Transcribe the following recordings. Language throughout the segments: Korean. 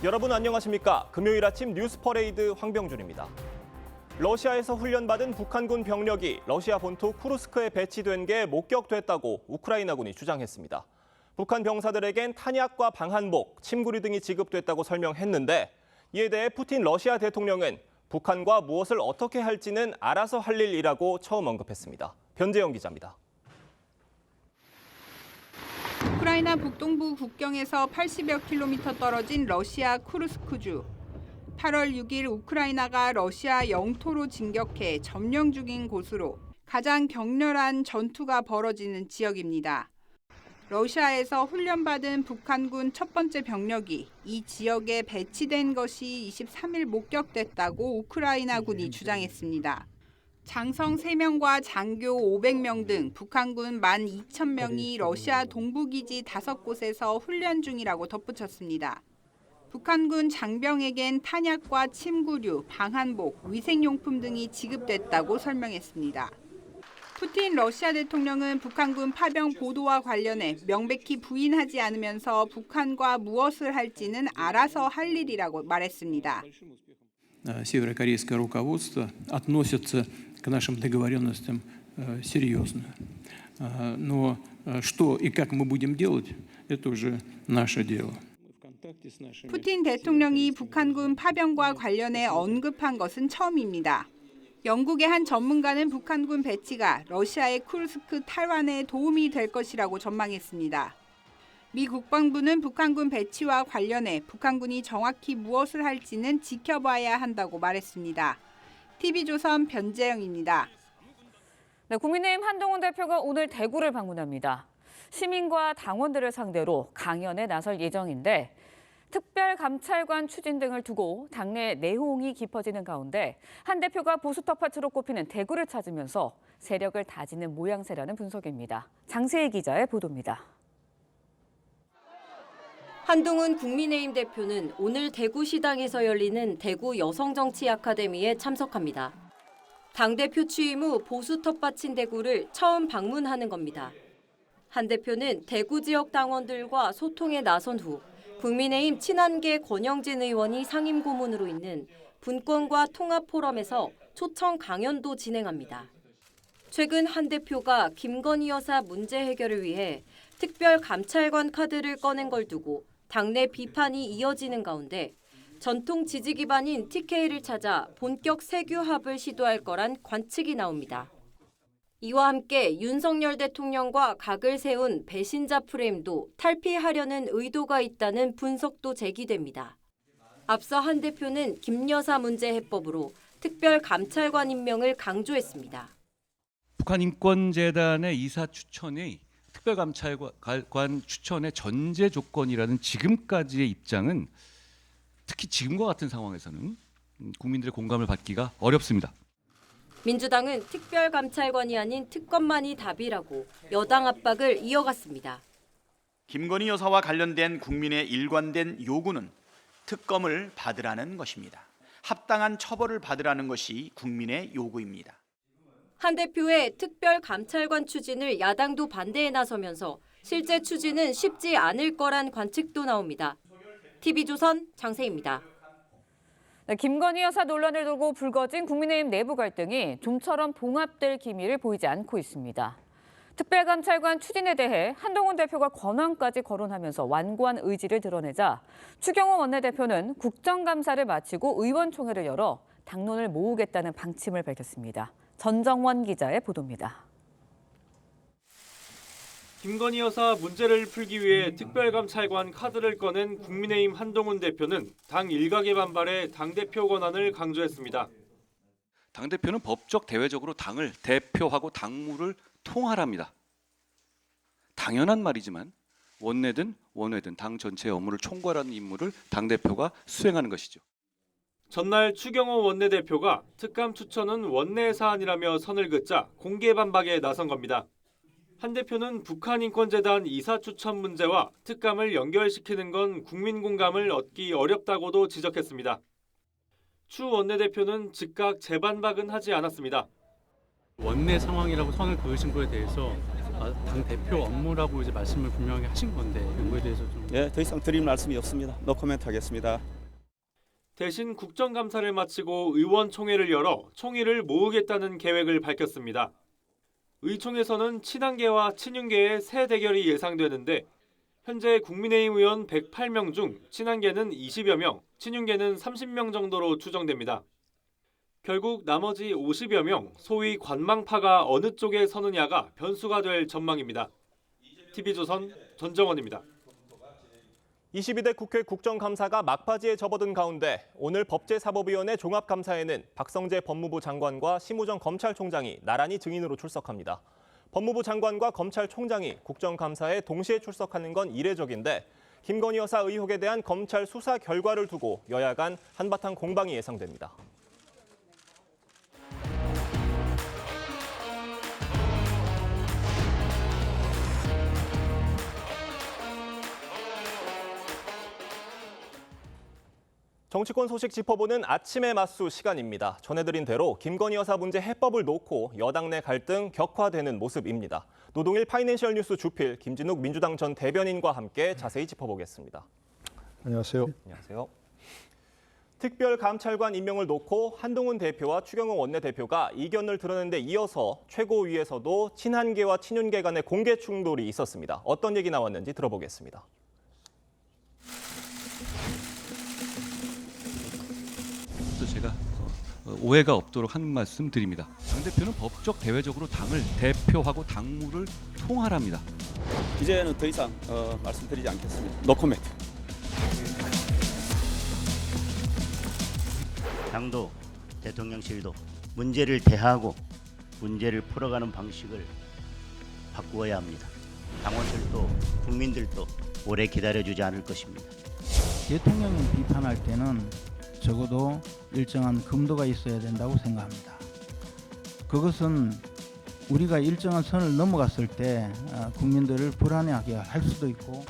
여러분 안녕하십니까? 금요일 아침 뉴스 퍼레이드 황병준입니다. 러시아에서 훈련받은 북한군 병력이 러시아 본토 쿠르스크에 배치된 게 목격됐다고 우크라이나군이 주장했습니다. 북한 병사들에겐 탄약과 방한복, 침구류 등이 지급됐다고 설명했는데 이에 대해 푸틴 러시아 대통령은 북한과 무엇을 어떻게 할지는 알아서 할 일이라고 처음 언급했습니다. 변재영 기자입니다. 우크라이나 북동부 국경에서 80여 킬로미터 떨어진 러시아 쿠르스크주. 8월 6일 우크라이나가 러시아 영토로 진격해 점령 중인 곳으로 가장 격렬한 전투가 벌어지는 지역입니다. 러시아에서 훈련받은 북한군 첫 번째 병력이 이 지역에 배치된 것이 23일 목격됐다고 우크라이나군이 주장했습니다. 장성 3명과 장교 500명 등 북한군 12,000명이 러시아 동부기지 5곳에서 훈련 중이라고 덧붙였습니다. 북한군 장병에겐 탄약과 침구류, 방한복, 위생용품 등이 지급됐다고 설명했습니다. 푸틴 러시아 대통령은 북한군 파병 보도와 관련해 명백히 부인하지 않으면서 북한과 무엇을 할지는 알아서 할 일이라고 말했습니다. Северокорейское руководство относится к нашим договоренностям серьезно. Но что и как мы будем делать, это уже наше дело. 푸틴 대통령이 북한군 파병과 관련해 언급한 것은 처음입니다. 영국의 한 전문가는 북한군 배치가 러시아의 쿠르스크 탈환에 도움이 될 것이라고 전망했습니다. 미 국방부는 북한군 배치와 관련해 북한군이 정확히 무엇을 할지는 지켜봐야 한다고 말했습니다. TV조선 변재영입니다. 네, 국민의힘 한동훈 대표가 오늘 대구를 방문합니다. 시민과 당원들을 상대로 강연에 나설 예정인데 특별감찰관 추진 등을 두고 당내 내홍이 깊어지는 가운데 한 대표가 보수 텃밭으로 꼽히는 대구를 찾으면서 세력을 다지는 모양새라는 분석입니다. 장세희 기자의 보도입니다. 한동훈 국민의힘 대표는 오늘 대구시당에서 열리는 대구 여성정치 아카데미에 참석합니다. 당대표 취임 후 보수 텃밭인 대구를 처음 방문하는 겁니다. 한 대표는 대구 지역 당원들과 소통에 나선 후 국민의힘 친한계 권영진 의원이 상임 고문으로 있는 분권과 통합 포럼에서 초청 강연도 진행합니다. 최근 한 대표가 김건희 여사 문제 해결을 위해 특별감찰관 카드를 꺼낸 걸 두고 당내 비판이 이어지는 가운데 전통 지지 기반인 TK를 찾아 본격 세규합을 시도할 거란 관측이 나옵니다. 이와 함께 윤석열 대통령과 각을 세운 배신자 프레임도 탈피하려는 의도가 있다는 분석도 제기됩니다. 앞서 한 대표는 김 여사 문제 해법으로 특별감찰관 임명을 강조했습니다. 북한인권재단의 이사 추천이 특별감찰관 추천의 전제 조건이라는 지금까지의 입장은 특히 지금과 같은 상황에서는 국민들의 공감을 받기가 어렵습니다. 민주당은 특별감찰관이 아닌 특검만이 답이라고 여당 압박을 이어갔습니다. 김건희 여사와 관련된 국민의 일관된 요구는 특검을 받으라는 것입니다. 합당한 처벌을 받으라는 것이 국민의 요구입니다. 한 대표의 특별감찰관 추진을 야당도 반대에 나서면서 실제 추진은 쉽지 않을 거란 관측도 나옵니다. TV조선 장세희입니다. 네, 김건희 여사 논란을 두고 불거진 국민의힘 내부 갈등이 좀처럼 봉합될 기미를 보이지 않고 있습니다. 특별감찰관 추진에 대해 한동훈 대표가 권한까지 거론하면서 완고한 의지를 드러내자 추경호 원내대표는 국정감사를 마치고 의원총회를 열어 당론을 모으겠다는 방침을 밝혔습니다. 전정원 기자의 보도입니다. 김건희 여사 문제를 풀기 위해 특별감찰관 카드를 꺼낸 국민의힘 한동훈 대표는 당 일각의 반발에 당대표 권한을 강조했습니다. 당대표는 법적 대외적으로 당을 대표하고 당무를 통할합니다. 당연한 말이지만 원내든 원외든 당 전체의 업무를 총괄하는 임무를 당대표가 수행하는 것이죠. 전날 추경호 원내대표가 특감 추천은 원내 사안이라며 선을 긋자 공개 반박에 나선 겁니다. 한 대표는 북한인권재단 이사 추천 문제와 특감을 연결시키는 건 국민 공감을 얻기 어렵다고도 지적했습니다. 추 원내대표는 즉각 재반박은 하지 않았습니다. 원내 상황이라고 선을 그으신 거에 대해서 당 대표 업무라고 이제 말씀을 분명히 하신 건데 이거에 대해서 좀. 예, 더 이상 드릴 말씀이 없습니다. 노 코멘트 하겠습니다. 대신 국정감사를 마치고 의원총회를 열어 총의를 모으겠다는 계획을 밝혔습니다. 의총에서는 친한계와 친윤계의 새 대결이 예상되는데 현재 국민의힘 의원 108명 중 친한계는 20여 명, 친윤계는 30명 정도로 추정됩니다. 결국 나머지 50여 명, 소위 관망파가 어느 쪽에 서느냐가 변수가 될 전망입니다. TV조선 전정원입니다. 22대 국회 국정감사가 막바지에 접어든 가운데 오늘 법제사법위원회 종합감사에는 박성재 법무부 장관과 심우정 검찰총장이 나란히 증인으로 출석합니다. 법무부 장관과 검찰총장이 국정감사에 동시에 출석하는 건 이례적인데 김건희 여사 의혹에 대한 검찰 수사 결과를 두고 여야 간 한바탕 공방이 예상됩니다. 정치권 소식 짚어보는 아침의 맞수 시간입니다. 전해드린 대로 김건희 여사 문제 해법을 놓고 여당 내 갈등 격화되는 모습입니다. 노동일 파이낸셜 뉴스 주필 김진욱 민주당 전 대변인과 함께 자세히 짚어보겠습니다. 안녕하세요. 안녕하세요. 특별감찰관 임명을 놓고 한동훈 대표와 추경호 원내대표가 이견을 드러낸 데 이어서 최고위에서도 친한계와 친윤계 간의 공개 충돌이 있었습니다. 어떤 얘기 나왔는지 들어보겠습니다. 제가 오해가 없도록 한 말씀 드립니다. 당대표는 법적 대외적으로 당을 대표하고 당무를 통할합니다. 이제는 더 이상 말씀드리지 않겠습니다. 노 코멘트. 당도, 대통령실도 문제를 대하고 문제를 풀어가는 방식을 바꾸어야 합니다. 당원들도 국민들도 오래 기다려주지 않을 것입니다. 대통령을 비판할 때는 적어도 일정한 금도가 있어야 된다고 생각합니다. 그것은 우리가 일정한 선을 넘어갔을 때 국민들을 불안해하게 할 수도 있고.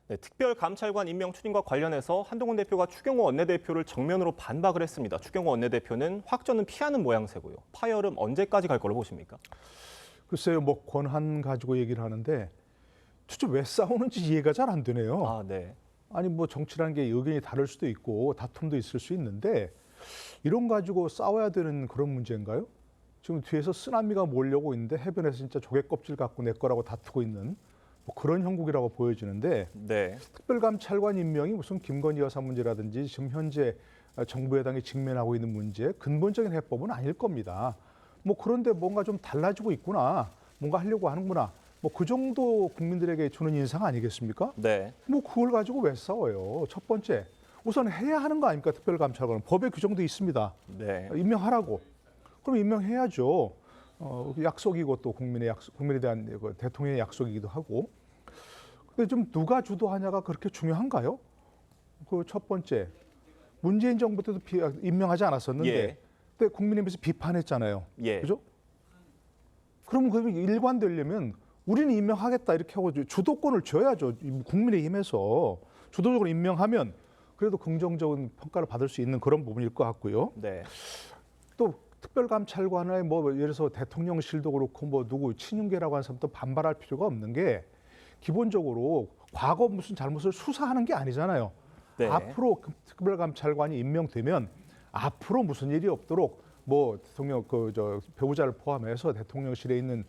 네, 특별감찰관 임명 추진과 관련해서 한동훈 대표가 추경호 원내대표를 정면으로 반박을 했습니다. 추경호 원내대표는 확전은 피하는 모양새고요. 파열음 언제까지 갈 걸로 보십니까? 글쎄요, 뭐 권한 가지고 얘기를 하는데 도대체 왜 싸우는지 이해가 잘 안 되네요. 네. 아니 뭐 정치라는 게 의견이 다를 수도 있고 다툼도 있을 수 있는데 이런 가지고 싸워야 되는 그런 문제인가요? 지금 뒤에서 쓰나미가 몰려오고 있는데 해변에서 진짜 조개 껍질 갖고 내 거라고 다투고 있는 뭐 그런 형국이라고 보여지는데 네. 특별감찰관 임명이 무슨 김건희 여사 문제라든지 지금 현재 정부 여당이 직면하고 있는 문제 근본적인 해법은 아닐 겁니다. 뭐 그런데 뭔가 좀 달라지고 있구나, 뭔가 하려고 하는구나, 뭐 그 정도 국민들에게 주는 인상 아니겠습니까? 네. 뭐 그걸 가지고 왜 싸워요? 첫 번째, 우선 해야 하는 거 아닙니까? 특별감찰관은 법에 규정돼 있습니다. 네. 임명하라고. 그럼 임명해야죠. 약속이고 또 국민에 대한 대통령의 약속이기도 하고. 근데 좀 누가 주도하냐가 그렇게 중요한가요? 그 첫 번째, 문재인 정부 때도 임명하지 않았었는데. 예. 그때 국민의힘에서 비판했잖아요. 예. 그죠? 그럼 그 일관되려면 우리는 임명하겠다 이렇게 하고 주도권을 줘야죠. 국민의힘에서 주도적으로 임명하면 그래도 긍정적인 평가를 받을 수 있는 그런 부분일 것 같고요. 네. 또 특별감찰관의 뭐 예를 들어서 대통령실도 그렇고 뭐 누구 친윤계라고 하는 사람도 반발할 필요가 없는 게 기본적으로 과거 무슨 잘못을 수사하는 게 아니잖아요. 네. 앞으로 특별감찰관이 임명되면 앞으로 무슨 일이 없도록 뭐 대통령 배우자를 포함해서 대통령실에 있는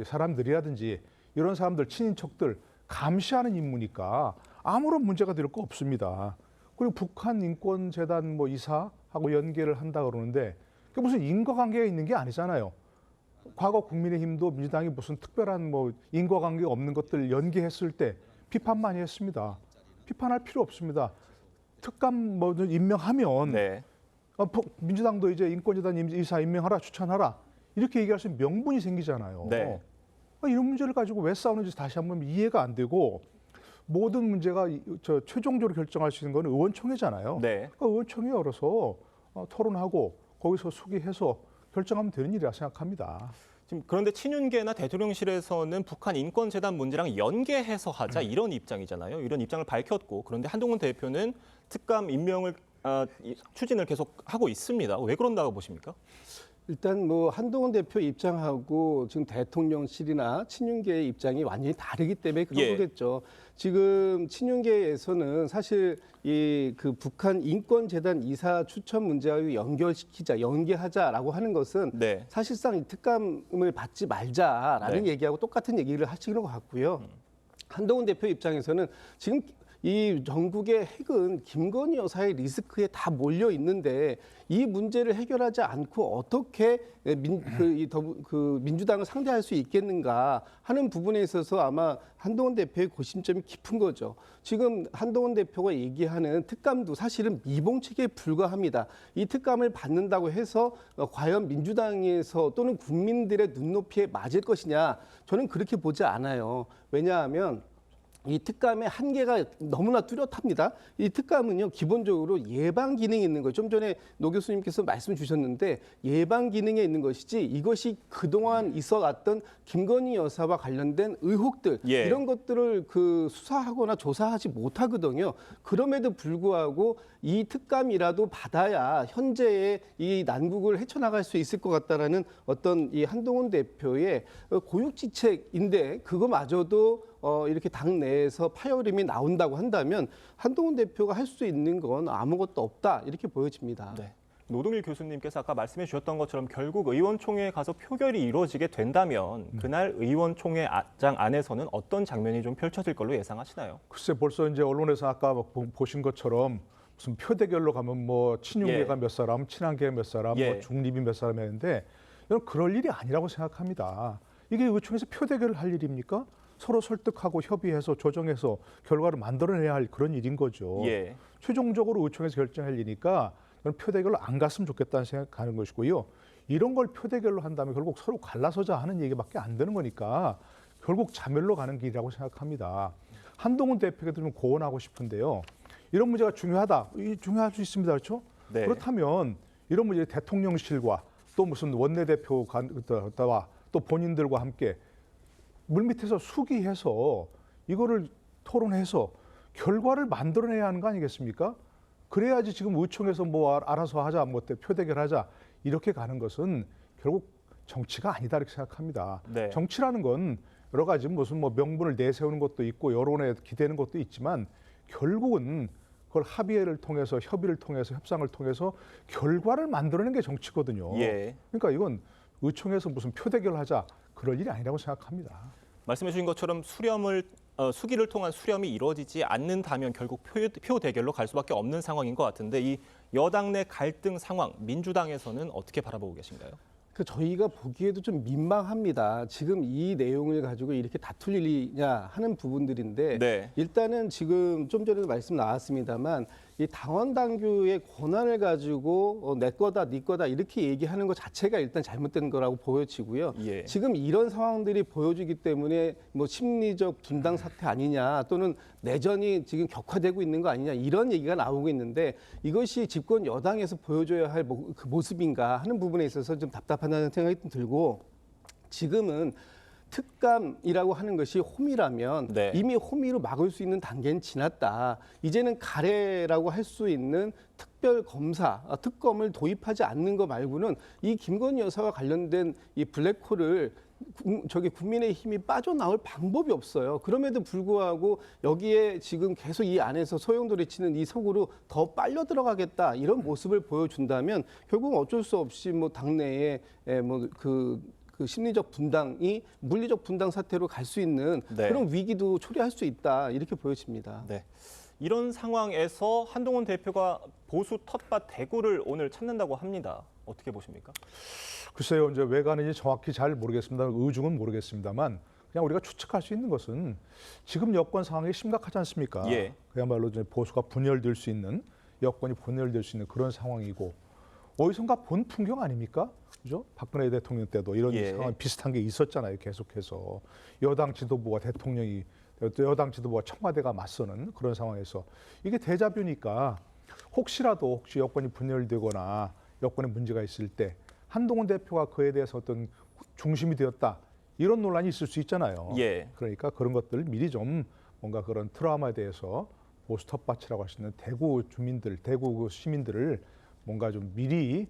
사람들이라든지 이런 사람들 친인척들 감시하는 임무니까 아무런 문제가 될 거 없습니다. 그리고 북한 인권재단 뭐 이사하고 연계를 한다 그러는데 그게 무슨 인과관계가 있는 게 아니잖아요. 과거 국민의힘도 민주당이 무슨 특별한 뭐 인과관계가 없는 것들 연계했을 때 비판 많이 했습니다. 비판할 필요 없습니다. 특감 뭐 임명하면. 네. 민주당도 이제 인권재단 이사 임명하라 추천하라 이렇게 얘기할 수 있는 명분이 생기잖아요. 네. 이런 문제를 가지고 왜 싸우는지 다시 한번 이해가 안 되고 모든 문제가 최종적으로 결정할 수 있는 건 의원총회잖아요. 네. 그러니까 의원총회 열어서 토론하고 거기서 숙의해서 결정하면 되는 일이라 생각합니다. 지금 그런데 친윤계나 대통령실에서는 북한 인권재단 문제랑 연계해서 하자 이런 입장이잖아요. 이런 입장을 밝혔고 그런데 한동훈 대표는 특감 임명을 추진을 계속 하고 있습니다. 왜 그런다고 보십니까? 일단 뭐 한동훈 대표 입장하고 지금 대통령실이나 친윤계의 입장이 완전히 다르기 때문에 그런 거겠죠. 지금 친윤계에서는 사실 이 그 북한 인권재단 이사 추천 문제와 연계하자라고 하는 것은 사실상 이 특감을 받지 말자라는 얘기하고 똑같은 얘기를 하시는 것 같고요. 한동훈 대표 입장에서는 지금 이 전국의 핵은 김건희 여사의 리스크에 다 몰려 있는데 이 문제를 해결하지 않고 어떻게 민주당을 상대할 수 있겠는가 하는 부분에 있어서 아마 한동훈 대표의 고심점이 깊은 거죠. 지금 한동훈 대표가 얘기하는 특감도 사실은 미봉책에 불과합니다. 이 특감을 받는다고 해서 과연 민주당에서 또는 국민들의 눈높이에 맞을 것이냐, 저는 그렇게 보지 않아요. 왜냐하면 이 특감의 한계가 너무나 뚜렷합니다. 이 특감은요, 기본적으로 예방 기능이 있는 거예요. 좀 전에 노 교수님께서 말씀 주셨는데 예방 기능에 있는 것이지 이것이 그동안 있어왔던 김건희 여사와 관련된 의혹들 이런 것들을 수사하거나 조사하지 못하거든요. 그럼에도 불구하고 이 특감이라도 받아야 현재의 이 난국을 헤쳐나갈 수 있을 것 같다라는 어떤 이 한동훈 대표의 고육지책인데 그거마저도 이렇게 당 내에서 파열음이 나온다고 한다면 한동훈 대표가 할 수 있는 건 아무것도 없다 이렇게 보여집니다. 네. 노동일 교수님께서 아까 말씀해 주셨던 것처럼 결국 의원총회에 가서 표결이 이루어지게 된다면 그날 의원총회장 안에서는 어떤 장면이 좀 펼쳐질 걸로 예상하시나요? 글쎄 벌써 이제 언론에서 아까 보신 것처럼 무슨 표대결로 가면 뭐 친윤계가 몇 사람, 친한계가 몇 사람, 뭐 중립이 몇 사람 했는데 이건 그럴 일이 아니라고 생각합니다. 이게 의총에서 표대결을 할 일입니까? 서로 설득하고 협의해서 조정해서 결과를 만들어내야 할 그런 일인 거죠. 최종적으로 의총에서 결정할 일이니까 저는 표대결로 안 갔으면 좋겠다는 생각하는 것이고요. 이런 걸 표대결로 한다면 결국 서로 갈라서자 하는 얘기밖에 안 되는 거니까 결국 자멸로 가는 길이라고 생각합니다. 한동훈 대표에게도 좀 고언하고 싶은데요. 이런 문제가 중요하다. 중요할 수 있습니다. 그렇죠? 그렇다면 이런 문제 대통령실과 또 무슨 원내대표와 또 본인들과 함께 물밑에서 수기해서 이거를 토론해서 결과를 만들어내야 하는 거 아니겠습니까? 그래야지 지금 의총에서 뭐 알아서 하자, 뭐 표대결하자 이렇게 가는 것은 결국 정치가 아니다 이렇게 생각합니다. 정치라는 건 여러 가지 무슨 뭐 명분을 내세우는 것도 있고 여론에 기대는 것도 있지만 결국은 그걸 합의를 통해서 협의를 통해서 협상을 통해서 결과를 만들어내는 게 정치거든요. 그러니까 이건 의총에서 무슨 표대결하자 그럴 일이 아니라고 생각합니다. 말씀해 주신 것처럼 수기를 통한 수렴이 이루어지지 않는다면 결국 표 대결로 갈 수밖에 없는 상황인 것 같은데 이 여당 내 갈등 상황 민주당에서는 어떻게 바라보고 계신가요? 저희가 보기에도 좀 민망합니다. 지금 이 내용을 가지고 이렇게 다툴 일이냐 하는 부분들인데 일단은 지금 좀 전에도 말씀 나왔습니다만 이 당원 당규의 권한을 가지고 내 거다 네 거다 이렇게 얘기하는 것 자체가 일단 잘못된 거라고 보여지고요. 지금 이런 상황들이 보여지기 때문에 뭐 심리적 분당 사태 아니냐 또는 내전이 지금 격화되고 있는 거 아니냐 이런 얘기가 나오고 있는데 이것이 집권 여당에서 보여줘야 할 그 모습인가 하는 부분에 있어서 좀 답답하다는 생각이 좀 들고 지금은 특감이라고 하는 것이 홈이라면 이미 홈이로 막을 수 있는 단계는 지났다. 이제는 가래라고 할 수 있는 특별 검사, 특검을 도입하지 않는 거 말고는 이 김건희 여사와 관련된 이 블랙홀을 국민의힘이 빠져나올 방법이 없어요. 그럼에도 불구하고 여기에 지금 계속 이 안에서 소용돌이 치는 이 속으로 더 빨려 들어가겠다 이런 모습을 보여준다면 결국 어쩔 수 없이 뭐 당내에 그 심리적 분당이 물리적 분당 사태로 갈 수 있는 그런 위기도 초래할 수 있다 이렇게 보여집니다. 이런 상황에서 한동훈 대표가 보수 텃밭 대구를 오늘 찾는다고 합니다. 어떻게 보십니까? 글쎄요, 이제 왜 가는지 정확히 잘 모르겠습니다. 의중은 모르겠습니다만 그냥 우리가 추측할 수 있는 것은 지금 여권 상황이 심각하지 않습니까? 그야말로 이제 보수가 분열될 수 있는 여권이 분열될 수 있는 그런 상황이고 어디선가 본 풍경 아닙니까? 그죠? 박근혜 대통령 때도 이런 상황 비슷한 게 있었잖아요. 계속해서 여당 지도부와 대통령이 여당 지도부와 청와대가 맞서는 그런 상황에서 이게 데자뷰니까 혹시 여권이 분열되거나 여권에 문제가 있을 때 한동훈 대표가 그에 대해서 어떤 중심이 되었다 이런 논란이 있을 수 있잖아요. 그러니까 그런 것들을 미리 좀 뭔가 그런 트라우마에 대해서 보수 텃밭이라고 할 수 있는 대구 주민들, 대구 그 시민들을 뭔가 좀 미리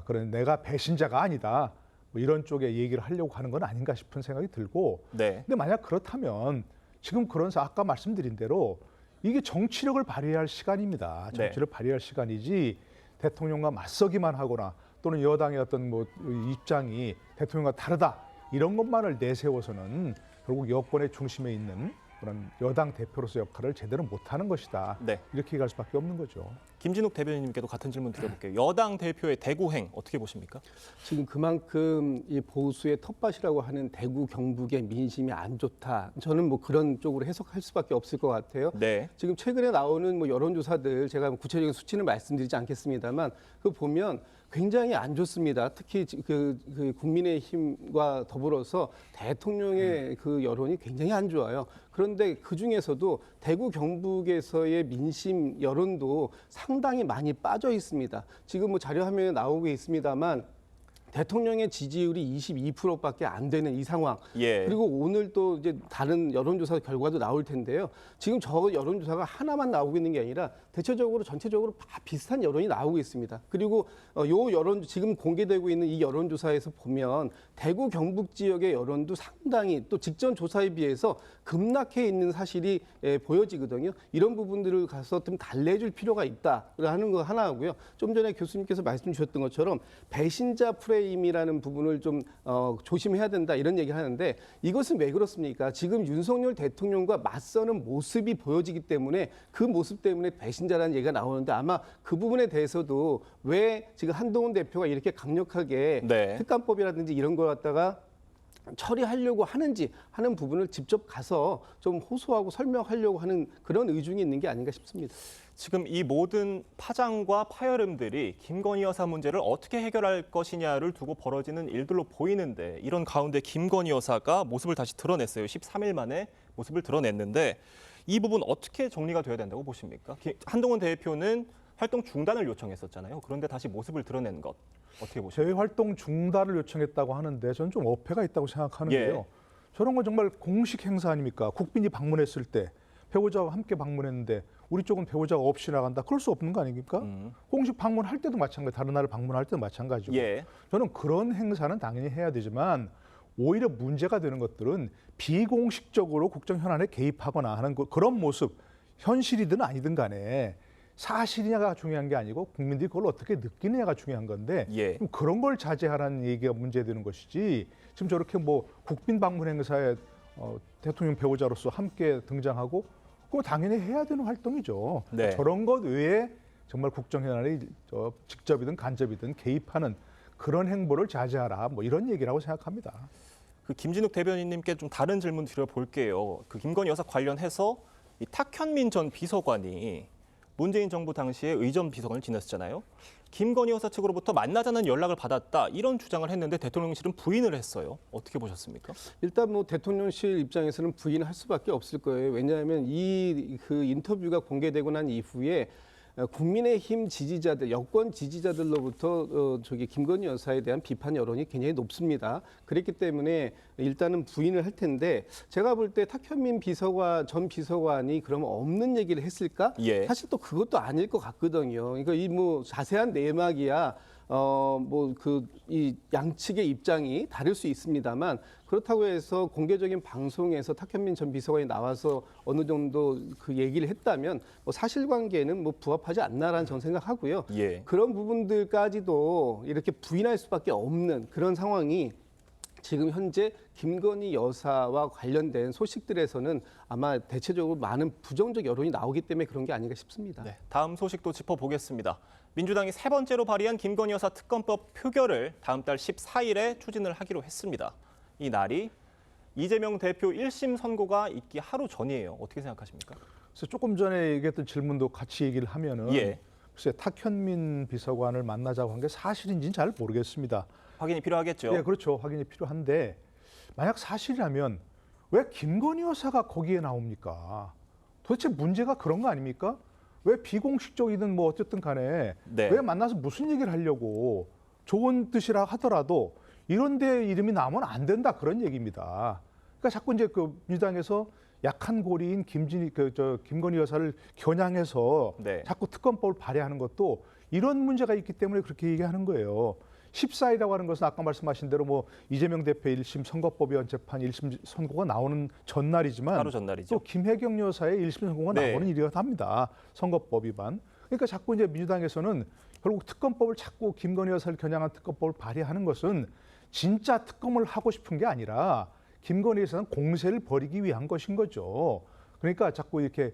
그런 내가 배신자가 아니다. 뭐 이런 쪽에 얘기를 하려고 하는 건 아닌가 싶은 생각이 들고. 네. 근데 만약 그렇다면 지금 그런 아까 말씀드린 대로 이게 정치력을 발휘할 시간입니다. 정치를 발휘할 시간이지 대통령과 맞서기만 하거나 또는 여당의 어떤 뭐 입장이 대통령과 다르다 이런 것만을 내세워서는 결국 여권의 중심에 있는 그런 여당 대표로서 역할을 제대로 못하는 것이다. 이렇게 얘기할 수밖에 없는 거죠. 김진욱 대변인님께도 같은 질문 드려볼게요. 여당 대표의 대구행 어떻게 보십니까? 지금 그만큼 이 보수의 텃밭이라고 하는 대구 경북의 민심이 안 좋다. 저는 뭐 그런 쪽으로 해석할 수밖에 없을 것 같아요. 지금 최근에 나오는 뭐 여론조사들 제가 구체적인 수치는 말씀드리지 않겠습니다만 그 보면 굉장히 안 좋습니다. 특히 그 국민의힘과 더불어서 대통령의 그 여론이 굉장히 안 좋아요. 그런데 그 중에서도 대구 경북에서의 민심 여론도 상당히 많이 빠져 있습니다. 지금 뭐 자료 화면에 나오고 있습니다만 대통령의 지지율이 22%밖에 안 되는 이 상황. 그리고 오늘 또 이제 다른 여론조사 결과도 나올 텐데요. 지금 저 여론조사가 하나만 나오고 있는 게 아니라 대체적으로 전체적으로 다 비슷한 여론이 나오고 있습니다. 그리고 요 여론 지금 공개되고 있는 이 여론조사에서 보면 대구 경북 지역의 여론도 상당히 또 직전 조사에 비해서 급락해 있는 사실이 보여지거든요. 이런 부분들을 가서 좀 달래줄 필요가 있다라는 거 하나고요. 좀 전에 교수님께서 말씀 주셨던 것처럼 배신자 프레임이라는 부분을 좀 조심해야 된다 이런 얘기를 하는데 이것은 왜 그렇습니까? 지금 윤석열 대통령과 맞서는 모습이 보여지기 때문에 그 모습 때문에 배신자라는 얘기가 나오는데 아마 그 부분에 대해서도 왜 지금 한동훈 대표가 이렇게 강력하게 특감법이라든지 이런 걸 갖다가 처리하려고 하는지 하는 부분을 직접 가서 좀 호소하고 설명하려고 하는 그런 의중이 있는 게 아닌가 싶습니다. 지금 이 모든 파장과 파열음들이 김건희 여사 문제를 어떻게 해결할 것이냐를 두고 벌어지는 일들로 보이는데 이런 가운데 김건희 여사가 모습을 다시 드러냈어요. 13일 만에 모습을 드러냈는데 이 부분 어떻게 정리가 돼야 된다고 보십니까? 한동훈 대표는 활동 중단을 요청했었잖아요. 그런데 다시 모습을 드러낸 것 어떻게 보십니까? 저희 활동 중단을 요청했다고 하는데 저는 좀 어폐가 있다고 생각하는데요. 저런 건 정말 공식 행사 아닙니까? 국빈이 방문했을 때 배우자와 함께 방문했는데 우리 쪽은 배우자가 없이 나간다. 그럴 수 없는 거 아닙니까? 공식 방문할 때도 마찬가지, 다른 나라를 방문할 때도 마찬가지고. 저는 그런 행사는 당연히 해야 되지만 오히려 문제가 되는 것들은 비공식적으로 국정 현안에 개입하거나 하는 그런 모습, 현실이든 아니든 간에 사실이냐가 중요한 게 아니고 국민들이 그걸 어떻게 느끼느냐가 중요한 건데 그런 걸 자제하라는 얘기가 문제되는 것이지 지금 저렇게 뭐 국빈 방문 행사에 대통령 배우자로서 함께 등장하고 그거 당연히 해야 되는 활동이죠. 저런 것 외에 정말 국정 현안에 직접이든 간접이든 개입하는 그런 행보를 자제하라 뭐 이런 얘기라고 생각합니다. 그 김진욱 대변인님께 좀 다른 질문 드려볼게요. 그 김건희 여사 관련해서 이 탁현민 전 비서관이 문재인 정부 당시에 의전 비서관을 지냈었잖아요. 김건희 여사 측으로부터 만나자는 연락을 받았다 이런 주장을 했는데 대통령실은 부인을 했어요. 어떻게 보셨습니까? 일단 뭐 대통령실 입장에서는 부인을 할 수밖에 없을 거예요. 왜냐하면 이 그 인터뷰가 공개되고 난 이후에 국민의힘 지지자들, 여권 지지자들로부터 김건희 여사에 대한 비판 여론이 굉장히 높습니다. 그렇기 때문에 일단은 부인을 할 텐데 제가 볼 때 탁현민 전 비서관이 그러면 없는 얘기를 했을까? 사실 또 그것도 아닐 것 같거든요. 그러니까 이 뭐 자세한 내막이야. 이 양측의 입장이 다를 수 있습니다만 그렇다고 해서 공개적인 방송에서 탁현민 전 비서관이 나와서 어느 정도 그 얘기를 했다면 뭐 사실관계는 뭐 부합하지 않나라는 저는 생각하고요. 그런 부분들까지도 이렇게 부인할 수밖에 없는 그런 상황이 지금 현재 김건희 여사와 관련된 소식들에서는 아마 대체적으로 많은 부정적 여론이 나오기 때문에 그런 게 아닌가 싶습니다. 다음 소식도 짚어보겠습니다. 민주당이 세 번째로 발의한 김건희 여사 특검법 표결을 다음 달 14일에 추진을 하기로 했습니다. 이 날이 이재명 대표 1심 선고가 있기 하루 전이에요. 어떻게 생각하십니까? 그래서 조금 전에 얘기했던 질문도 같이 얘기를 하면은 글쎄 탁현민 비서관을 만나자고 한 게 사실인지는 잘 모르겠습니다. 확인이 필요하겠죠. 네, 그렇죠. 확인이 필요한데 만약 사실이라면 왜 김건희 여사가 거기에 나옵니까? 도대체 문제가 그런 거 아닙니까? 왜 비공식적이든 뭐 어쨌든 간에 왜 만나서 무슨 얘기를 하려고 좋은 뜻이라 하더라도 이런 데 이름이 나오면 안 된다 그런 얘기입니다. 그러니까 자꾸 이제 그 민주당에서 약한 고리인 김건희 여사를 겨냥해서 네. 자꾸 특검법을 발의하는 것도 이런 문제가 있기 때문에 그렇게 얘기하는 거예요. 14일이라고 하는 것은 아까 말씀하신 대로 뭐 이재명 대표 1심 선거법위반 재판 1심 선고가 나오는 전날이지만 하루 전날이죠. 또 김혜경 여사의 1심 선고가 네. 나오는 일이기도 합니다. 선거법 위반. 그러니까 자꾸 이제 민주당에서는 결국 특검법을 자꾸 김건희 여사를 겨냥한 특검법을 발의하는 것은 진짜 특검을 하고 싶은 게 아니라 김건희 여사는 공세를 벌이기 위한 것인 거죠. 그러니까 자꾸 이렇게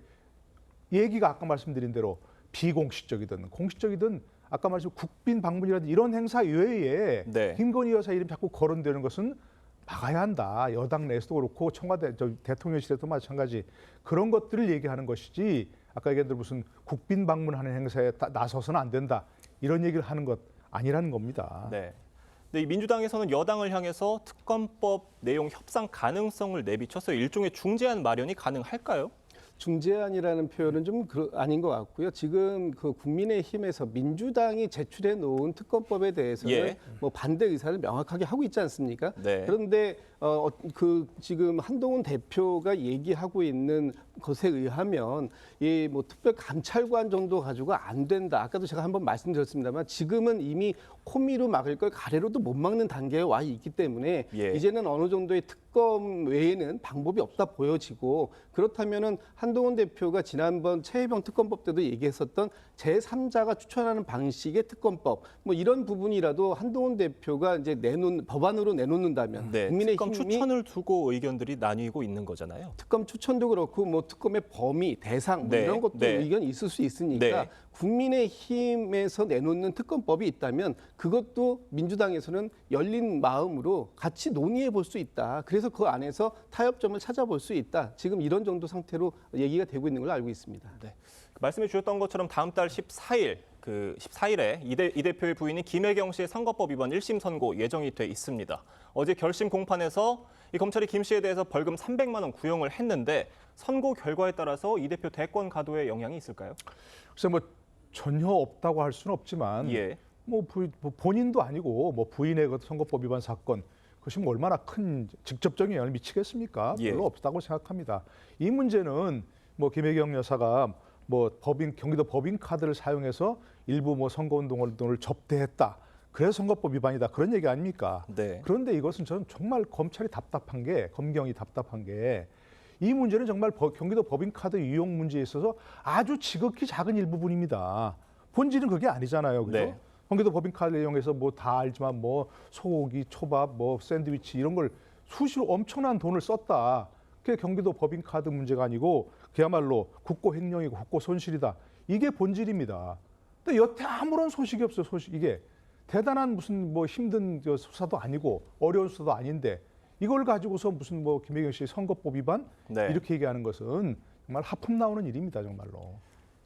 얘기가 아까 말씀드린 대로 비공식적이든 공식적이든 아까 말씀 국빈 방문이라든 이런 행사 외에 네. 김건희 여사 이름 자꾸 거론되는 것은 막아야 한다. 여당 내에서도 그렇고 청와대 대통령실에도 마찬가지 그런 것들을 얘기하는 것이지 아까 얘기한 대로 무슨 국빈 방문하는 행사에 나서서는 안 된다. 이런 얘기를 하는 것 아니라는 겁니다. 네. 근데 이 민주당에서는 여당을 향해서 특검법 내용 협상 가능성을 내비쳐서 일종의 중재안 마련이 가능할까요? 중재안이라는 표현은 좀 아닌 것 같고요. 지금 그 국민의힘에서 민주당이 제출해 놓은 특검법에 대해서는 예. 뭐 반대 의사를 명확하게 하고 있지 않습니까? 네. 그런데 그 지금 한동훈 대표가 얘기하고 있는 것에 의하면 이 뭐 특별 감찰관 정도 가지고 안 된다. 아까도 제가 한번 말씀드렸습니다만 지금은 이미 호미로 막을 걸 가래로도 못 막는 단계에 와 있기 때문에 예. 이제는 어느 정도의 특검 외에는 방법이 없다 보여지고 그렇다면은 한동훈 대표가 지난번 최혜병 특검법 때도 얘기했었던 제3자가 추천하는 방식의 특검법 뭐 이런 부분이라도 한동훈 대표가 이제 법안으로 내놓는다면 네. 국민의힘이 특검 추천을 두고 의견들이 나뉘고 있는 거잖아요. 특검 추천도 그렇고 뭐 특검의 범위, 대상 뭐 네. 이런 것도 네. 의견이 있을 수 있으니까 네. 국민의힘에서 내놓는 특검법이 있다면 그것도 민주당에서는 열린 마음으로 같이 논의해 볼 수 있다. 그래서 그 안에서 타협점을 찾아볼 수 있다. 지금 이런 정도 상태로 얘기가 되고 있는 걸로 알고 있습니다. 네. 말씀해 주셨던 것처럼 다음 달 14일에 이 대표의 부인인 김혜경 씨의 선거법 위반 1심 선고 예정이 돼 있습니다. 어제 결심 공판에서 이 검찰이 김 씨에 대해서 벌금 300만 원 구형을 했는데 선고 결과에 따라서 이 대표 대권 가도에 영향이 있을까요? 글쎄 뭐 전혀 없다고 할 수는 없지만 예. 뭐 본인도 아니고 뭐 부인의 그 선거법 위반 사건 그것이 뭐 얼마나 큰 직접적인 영향을 미치겠습니까? 예. 별로 없다고 생각합니다. 이 문제는 뭐 김혜경 여사가 뭐 경기도 법인카드를 사용해서 일부 뭐 선거운동을 접대했다. 그래서 선거법 위반이다. 그런 얘기 아닙니까? 네. 그런데 이것은 저는 정말 검찰이 답답한 게 검경이 답답한 게 이 문제는 정말 경기도 법인카드 이용 문제에 있어서 아주 지극히 작은 일부분입니다. 본질은 그게 아니잖아요. 그죠? 네. 경기도 법인카드 이용해서 뭐 다 알지만 뭐 소고기, 초밥, 뭐 샌드위치 이런 걸 수시로 엄청난 돈을 썼다. 그게 경기도 법인카드 문제가 아니고 그야말로 국고 횡령이고 국고 손실이다. 이게 본질입니다. 근데 여태 아무런 소식이 없어요. 이게 대단한 무슨 뭐 힘든 수사도 아니고 어려운 수사도 아닌데 이걸 가지고서 무슨 뭐 김혜경 씨 선거법 위반 네. 이렇게 얘기하는 것은 정말 하품 나오는 일입니다. 정말로.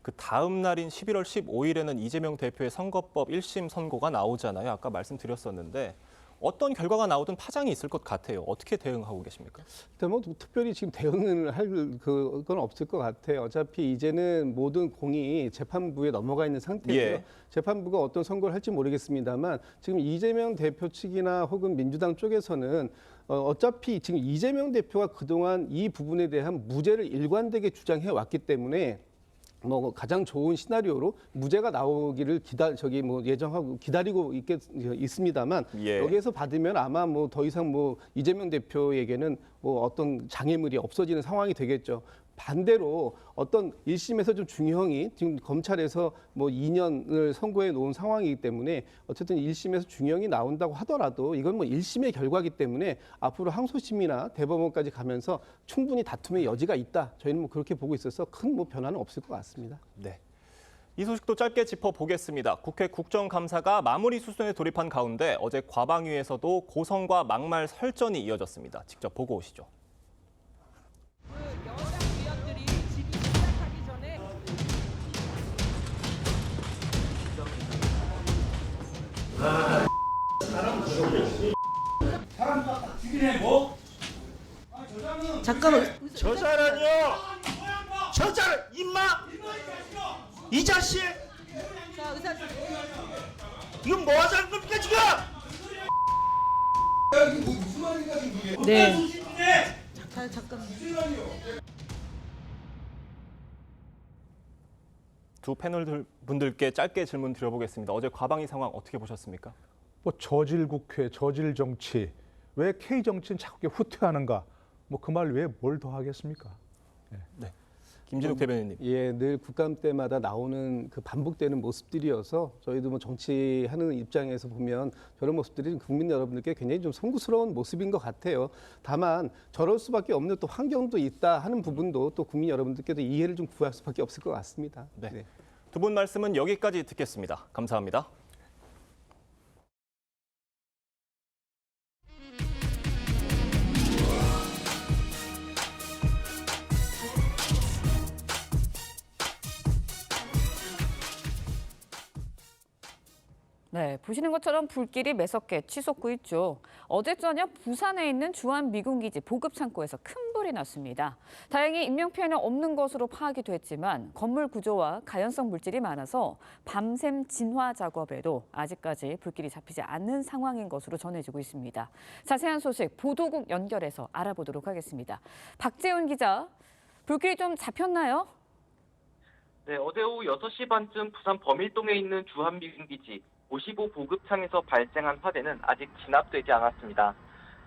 그 다음 날인 11월 15일에는 이재명 대표의 선거법 1심 선고가 나오잖아요. 아까 말씀드렸었는데 어떤 결과가 나오든 파장이 있을 것 같아요. 어떻게 대응하고 계십니까? 뭐 특별히 지금 대응을 할 그건 없을 것 같아요. 어차피 이제는 모든 공이 재판부에 넘어가 있는 상태고요. 예. 재판부가 어떤 선고를 할지 모르겠습니다만 지금 이재명 대표 측이나 혹은 민주당 쪽에서는 어차피 지금 이재명 대표가 그동안 이 부분에 대한 무죄를 일관되게 주장해 왔기 때문에 뭐 가장 좋은 시나리오로 무죄가 나오기를 예정하고 기다리고 있습니다만 예. 여기에서 받으면 아마 뭐 더 이상 뭐 이재명 대표에게는 뭐 어떤 장애물이 없어지는 상황이 되겠죠. 반대로 어떤 1심에서 좀 중형이 지금 검찰에서 뭐 2년을 선고해 놓은 상황이기 때문에 어쨌든 1심에서 중형이 나온다고 하더라도 이건 뭐 1심의 결과이기 때문에 앞으로 항소심이나 대법원까지 가면서 충분히 다툼의 여지가 있다. 저희는 뭐 그렇게 보고 있어서 큰 뭐 변화는 없을 것 같습니다. 네. 이 소식도 짧게 짚어보겠습니다. 국회 국정감사가 마무리 수순에 돌입한 가운데 어제 과방위에서도 고성과 막말 설전이 이어졌습니다. 직접 보고 오시죠. 사람 죽이네 뭐? 잠깐만. 저 사람이요. 저 사람 임마. 이 자식. 자, 의사. 이건 뭐 하자는 겁니까 지금? 네. 잠깐만. 두 패널 분들께 짧게 질문 드려보겠습니다. 어제 과방위 상황 어떻게 보셨습니까? 뭐 저질 국회, 저질 정치, 왜 K 정치는 자꾸 이렇게 후퇴하는가? 뭐 그 말 외에 뭘 더 하겠습니까? 네. 김진욱 대변인님. 예, 늘 국감 때마다 나오는 그 반복되는 모습들이어서 저희도 뭐 정치하는 입장에서 보면 저런 모습들이 국민 여러분들께 굉장히 좀 송구스러운 모습인 것 같아요. 다만 저럴 수밖에 없는 또 환경도 있다 하는 부분도 또 국민 여러분들께도 이해를 좀 구할 수밖에 없을 것 같습니다. 네. 두 분 말씀은 여기까지 듣겠습니다. 감사합니다. 네, 보시는 것처럼 불길이 매섭게 치솟고 있죠. 어제 저녁 부산에 있는 주한미군기지 보급창고에서 큰 불이 났습니다. 다행히 인명피해는 없는 것으로 파악이 됐지만 건물 구조와 가연성 물질이 많아서 밤샘 진화 작업에도 아직까지 불길이 잡히지 않는 상황인 것으로 전해지고 있습니다. 자세한 소식 보도국 연결해서 알아보도록 하겠습니다. 박재훈 기자, 불길이 좀 잡혔나요? 네, 어제 오후 6시 반쯤 부산 범일동에 있는 주한미군기지 55 보급창에서 발생한 화재는 아직 진압되지 않았습니다.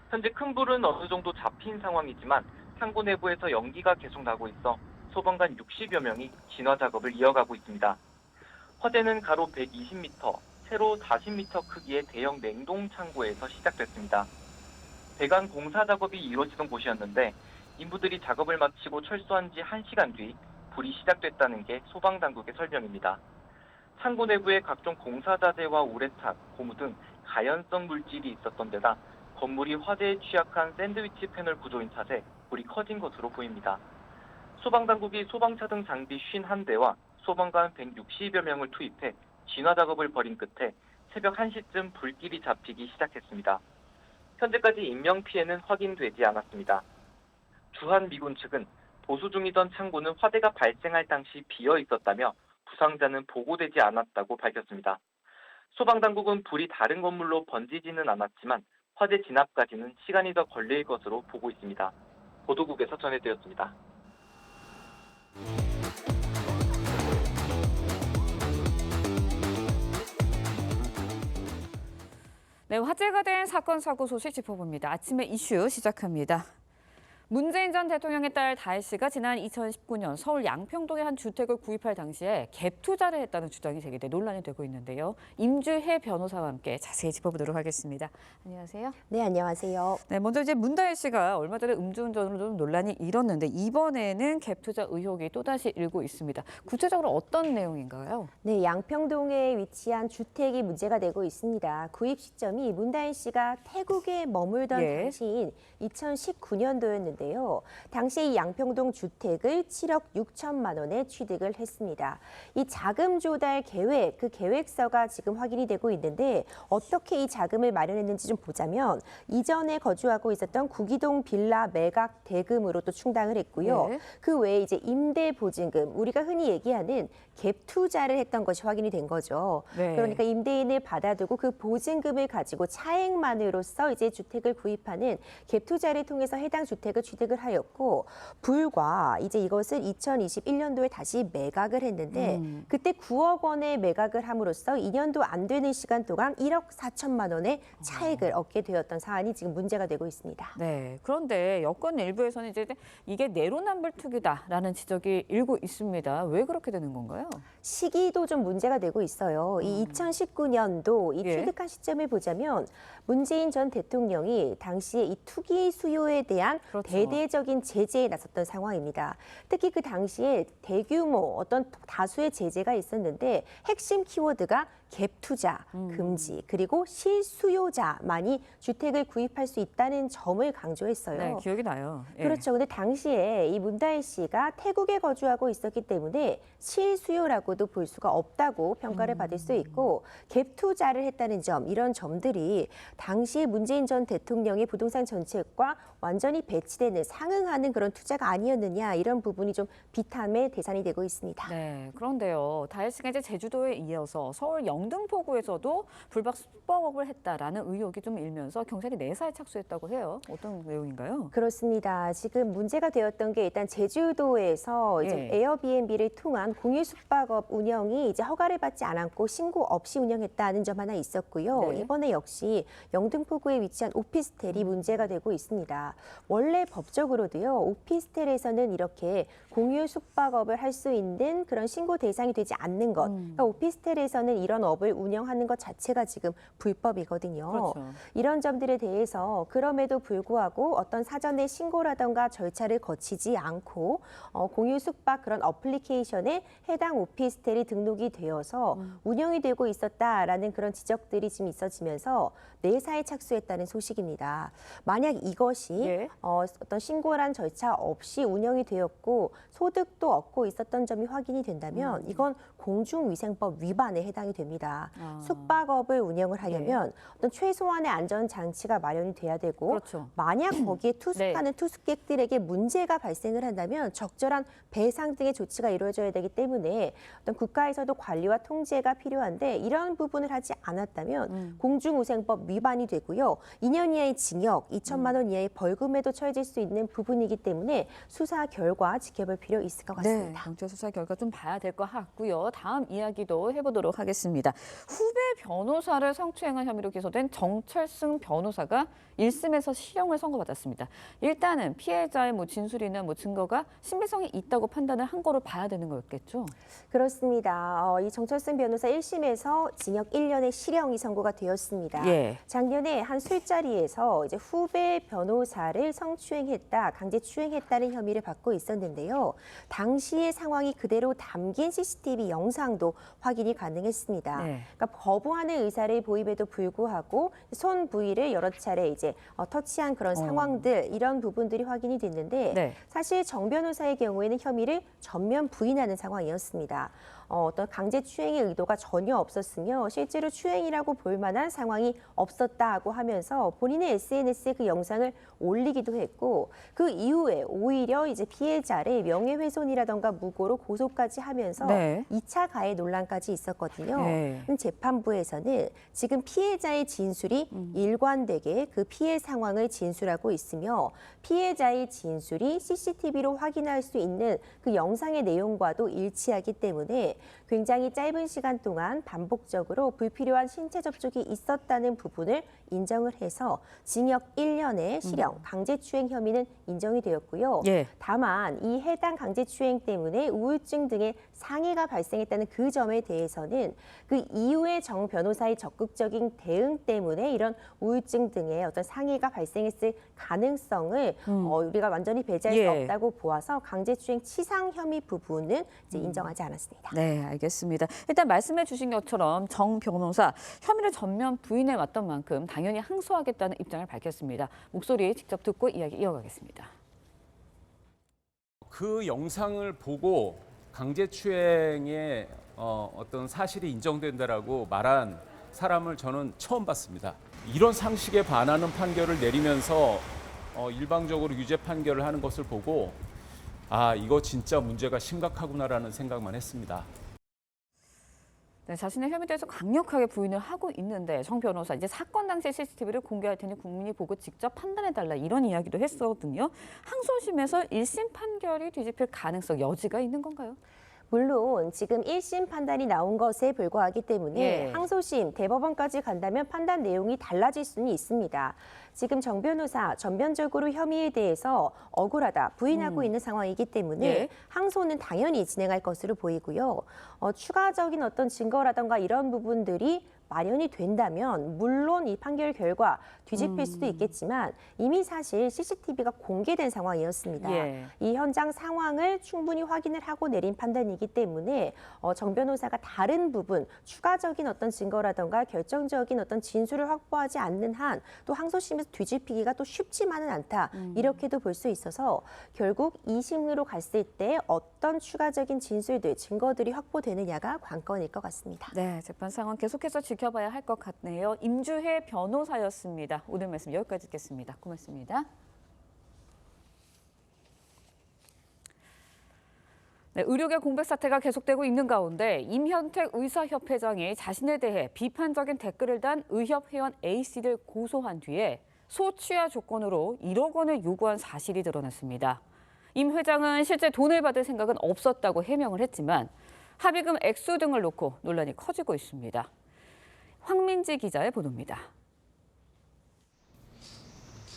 현재 큰 불은 어느 정도 잡힌 상황이지만 창고 내부에서 연기가 계속 나고 있어 소방관 60여 명이 진화 작업을 이어가고 있습니다. 화재는 가로 120m, 세로 40m 크기의 대형 냉동 창고에서 시작됐습니다. 배관 공사 작업이 이루어지던 곳이었는데 인부들이 작업을 마치고 철수한 지 1시간 뒤 불이 시작됐다는 게 소방당국의 설명입니다. 창고 내부에 각종 공사 자재와 우레탄, 고무 등 가연성 물질이 있었던 데다 건물이 화재에 취약한 샌드위치 패널 구조인 탓에 불이 커진 것으로 보입니다. 소방당국이 소방차 등 장비 51대와 소방관 160여 명을 투입해 진화 작업을 벌인 끝에 새벽 1시쯤 불길이 잡히기 시작했습니다. 현재까지 인명피해는 확인되지 않았습니다. 주한미군 측은 보수 중이던 창고는 화재가 발생할 당시 비어 있었다며 부상자는 보고되지 않았다고 밝혔습니다. 소방당국은 불이 다른 건물로 번지지는 않았지만 화재 진압까지는 시간이 더 걸릴 것으로 보고 있습니다. 보도국에서 전해드렸습니다. 네, 화제가 된 사건 사고 소식 짚어봅니다. 아침에 이슈 시작합니다. 문재인 전 대통령의 딸 다혜 씨가 지난 2019년 서울 양평동의 한 주택을 구입할 당시에 갭 투자를 했다는 주장이 제기돼 논란이 되고 있는데요. 임주혜 변호사와 함께 자세히 짚어보도록 하겠습니다. 안녕하세요. 네, 안녕하세요. 네, 먼저 이제 문다혜 씨가 얼마 전에 음주운전으로 좀 논란이 일었는데 이번에는 갭 투자 의혹이 또다시 일고 있습니다. 구체적으로 어떤 내용인가요? 네, 양평동에 위치한 주택이 문제가 되고 있습니다. 구입 시점이 문다혜 씨가 태국에 머물던 당시인 2019년도였는데요. 당시 이 양평동 주택을 7억 6천만 원에 취득을 했습니다. 이 자금 조달 계획, 그 계획서가 지금 확인이 되고 있는데 어떻게 이 자금을 마련했는지 좀 보자면 이전에 거주하고 있었던 구기동 빌라 매각 대금으로 또 충당을 했고요. 네. 그 외에 이제 임대 보증금, 우리가 흔히 얘기하는 갭 투자를 했던 것이 확인이 된 거죠. 네. 그러니까 임대인을 받아두고 그 보증금을 가지고 차액만으로서 이제 주택을 구입하는 갭 투자를 통해서 해당 주택을 취득을 하였고 불과 이제 이것을 2021년도에 다시 매각을 했는데 그때 9억 원에 매각을 함으로써 2년도 안 되는 시간 동안 1억 4천만 원의 차액을 얻게 되었던 사안이 지금 문제가 되고 있습니다. 네, 그런데 여권 일부에서는 이제 이게 내로남불 투기다라는 지적이 일고 있습니다. 왜 그렇게 되는 건가요? 시기도 좀 문제가 되고 있어요. 이 2019년도 이 예. 취득한 시점을 보자면 문재인 전 대통령이 당시에 이 투기 수요에 대한 대대적인 제재에 나섰던 상황입니다. 특히 그 당시에 대규모 어떤 다수의 제재가 있었는데 핵심 키워드가 갭 투자 금지 그리고 실수요자만이 주택을 구입할 수 있다는 점을 강조했어요. 네, 기억이 나요. 예. 그렇죠. 근데 당시에 이 문다혜 씨가 태국에 거주하고 있었기 때문에 실수요라고도 볼 수가 없다고 평가를 받을 수 있고 갭 투자를 했다는 점, 이런 점들이 당시 문재인 전 대통령의 부동산 정책과 완전히 배치되는 상응하는 그런 투자가 아니었느냐, 이런 부분이 좀 비판의 대상이 되고 있습니다. 네, 그런데요. 다혜 씨가 이제 제주도에 이어서 서울 영 영등포구에서도 불법 숙박업을 했다라는 의혹이 좀 일면서 경찰이 내사에 착수했다고 해요. 어떤 내용인가요? 그렇습니다. 지금 문제가 되었던 게 일단 제주도에서 이제 에어비앤비를 통한 공유 숙박업 운영이 이제 허가를 받지 않았고 신고 없이 운영했다는 점 하나 있었고요. 네. 이번에 역시 영등포구에 위치한 오피스텔이 문제가 되고 있습니다. 원래 법적으로도요, 오피스텔에서는 이렇게 공유 숙박업을 할 수 있는 그런 신고 대상이 되지 않는 것. 그러니까 오피스텔에서는 이런 업을 운영하는 것 자체가 지금 불법이거든요. 그렇죠. 이런 점들에 대해서 그럼에도 불구하고 어떤 사전에 신고라던가 절차를 거치지 않고 공유 숙박 그런 어플리케이션에 해당 오피스텔이 등록이 되어서 운영이 되고 있었다라는 그런 지적들이 지금 있어지면서 내사에 착수했다는 소식입니다. 만약 이것이 어떤 신고란 절차 없이 운영이 되었고 소득도 얻고 있었던 점이 확인이 된다면 이건 공중위생법 위반에 해당이 됩니다. 숙박업을 운영을 하려면 어떤 최소한의 안전 장치가 마련이 돼야 되고 그렇죠. 만약 거기에 투숙하는 투숙객들에게 문제가 발생을 한다면 적절한 배상 등의 조치가 이루어져야 되기 때문에 어떤 국가에서도 관리와 통제가 필요한데 이런 부분을 하지 않았다면 공중위생법 위반이 되고요. 2년 이하의 징역, 2천만 원 이하의 벌금에도 처해질 수 있는 부분이기 때문에 수사 결과 지켜볼 필요 있을 것 같습니다. 네, 경찰 수사 결과 좀 봐야 될 것 같고요. 다음 이야기도 해보도록 하겠습니다. 후배 변호사를 성추행한 혐의로 기소된 정철승 변호사가 1심에서 실형을 선고받았습니다. 일단은 피해자의 진술이나 증거가 신빙성이 있다고 판단을 한 거로 봐야 되는 거였겠죠? 그렇습니다. 이 정철승 변호사 1심에서 징역 1년의 실형이 선고가 되었습니다. 작년에 한 술자리에서 이제 후배 변호사를 성추행했다, 강제추행했다는 혐의를 받고 있었는데요. 당시의 상황이 그대로 담긴 CCTV 영상도 확인이 가능했습니다. 그러니까 거부하는 의사를 보임에도 불구하고 손 부위를 여러 차례 이제 터치한 그런 상황들 이런 부분들이 확인이 됐는데 사실 정 변호사의 경우에는 혐의를 전면 부인하는 상황이었습니다. 어떤 강제 추행의 의도가 전혀 없었으며 실제로 추행이라고 볼 만한 상황이 없었다고 하면서 본인의 SNS에 그 영상을 올리기도 했고 그 이후에 오히려 이제 피해자를 명예훼손이라던가 무고로 고소까지 하면서 2차 가해 논란까지 있었거든요. 재판부에서는 지금 피해자의 진술이 일관되게 그 피해 상황을 진술하고 있으며 피해자의 진술이 CCTV로 확인할 수 있는 그 영상의 내용과도 일치하기 때문에 굉장히 짧은 시간 동안 반복적으로 불필요한 신체 접촉이 있었다는 부분을 인정을 해서 징역 1년의 실형, 강제추행 혐의는 인정이 되었고요. 다만 이 해당 강제추행 때문에 우울증 등의 상해가 발생했다는 그 점에 대해서는 그 이후에 정 변호사의 적극적인 대응 때문에 이런 우울증 등의 어떤 상해가 발생했을 가능성을 우리가 완전히 배제할 수 없다고 보아서 강제추행 치상 혐의 부분은 이제 인정하지 않았습니다. 네, 알겠습니다. 일단 말씀해 주신 것처럼 정 변호사 혐의를 전면 부인해 왔던 만큼 당연히 항소하겠다는 입장을 밝혔습니다. 목소리 직접 듣고 이야기 이어가겠습니다. 그 영상을 보고 강제추행의 어떤 사실이 인정된다라고 말한 사람을 저는 처음 봤습니다. 이런 상식에 반하는 판결을 내리면서 일방적으로 유죄 판결을 하는 것을 보고 아, 이거 진짜 문제가 심각하구나라는 생각만 했습니다. 네, 자신의 혐의에 대해서 강력하게 부인을 하고 있는데 정 변호사 이제 사건 당시 CCTV를 공개할 테니 국민이 보고 직접 판단해달라 이런 이야기도 했었거든요. 항소심에서 1심 판결이 뒤집힐 가능성 여지가 있는 건가요? 물론 지금 1심 판단이 나온 것에 불과하기 때문에 항소심, 대법원까지 간다면 판단 내용이 달라질 수는 있습니다. 지금 정 변호사 전면적으로 혐의에 대해서 억울하다, 부인하고 있는 상황이기 때문에 항소는 당연히 진행할 것으로 보이고요. 추가적인 어떤 증거라던가 이런 부분들이 마련이 된다면 물론 이 판결 결과 뒤집힐 수도 있겠지만 이미 사실 CCTV가 공개된 상황이었습니다. 이 현장 상황을 충분히 확인을 하고 내린 판단이기 때문에 정 변호사가 다른 부분, 추가적인 어떤 증거라던가 결정적인 어떤 진술을 확보하지 않는 한 또 항소심에서 뒤집히기가 또 쉽지만은 않다. 이렇게도 볼 수 있어서 결국 2심으로 갔을 때 어떤 추가적인 진술들, 증거들이 확보되느냐가 관건일 것 같습니다. 네, 재판 상황 계속해서 지켜봐야 할 것 같네요. 임주혜 변호사였습니다. 오늘 말씀 여기까지 듣겠습니다. 고맙습니다. 네, 의료계 공백 사태가 계속되고 있는 가운데 임현택 의사협회장이 자신에 대해 비판적인 댓글을 단 의협회원 A씨를 고소한 뒤에 소취하 조건으로 1억 원을 요구한 사실이 드러났습니다. 임 회장은 실제 돈을 받을 생각은 없었다고 해명을 했지만 합의금 액수 등을 놓고 논란이 커지고 있습니다. 황민지 기자의 보도입니다.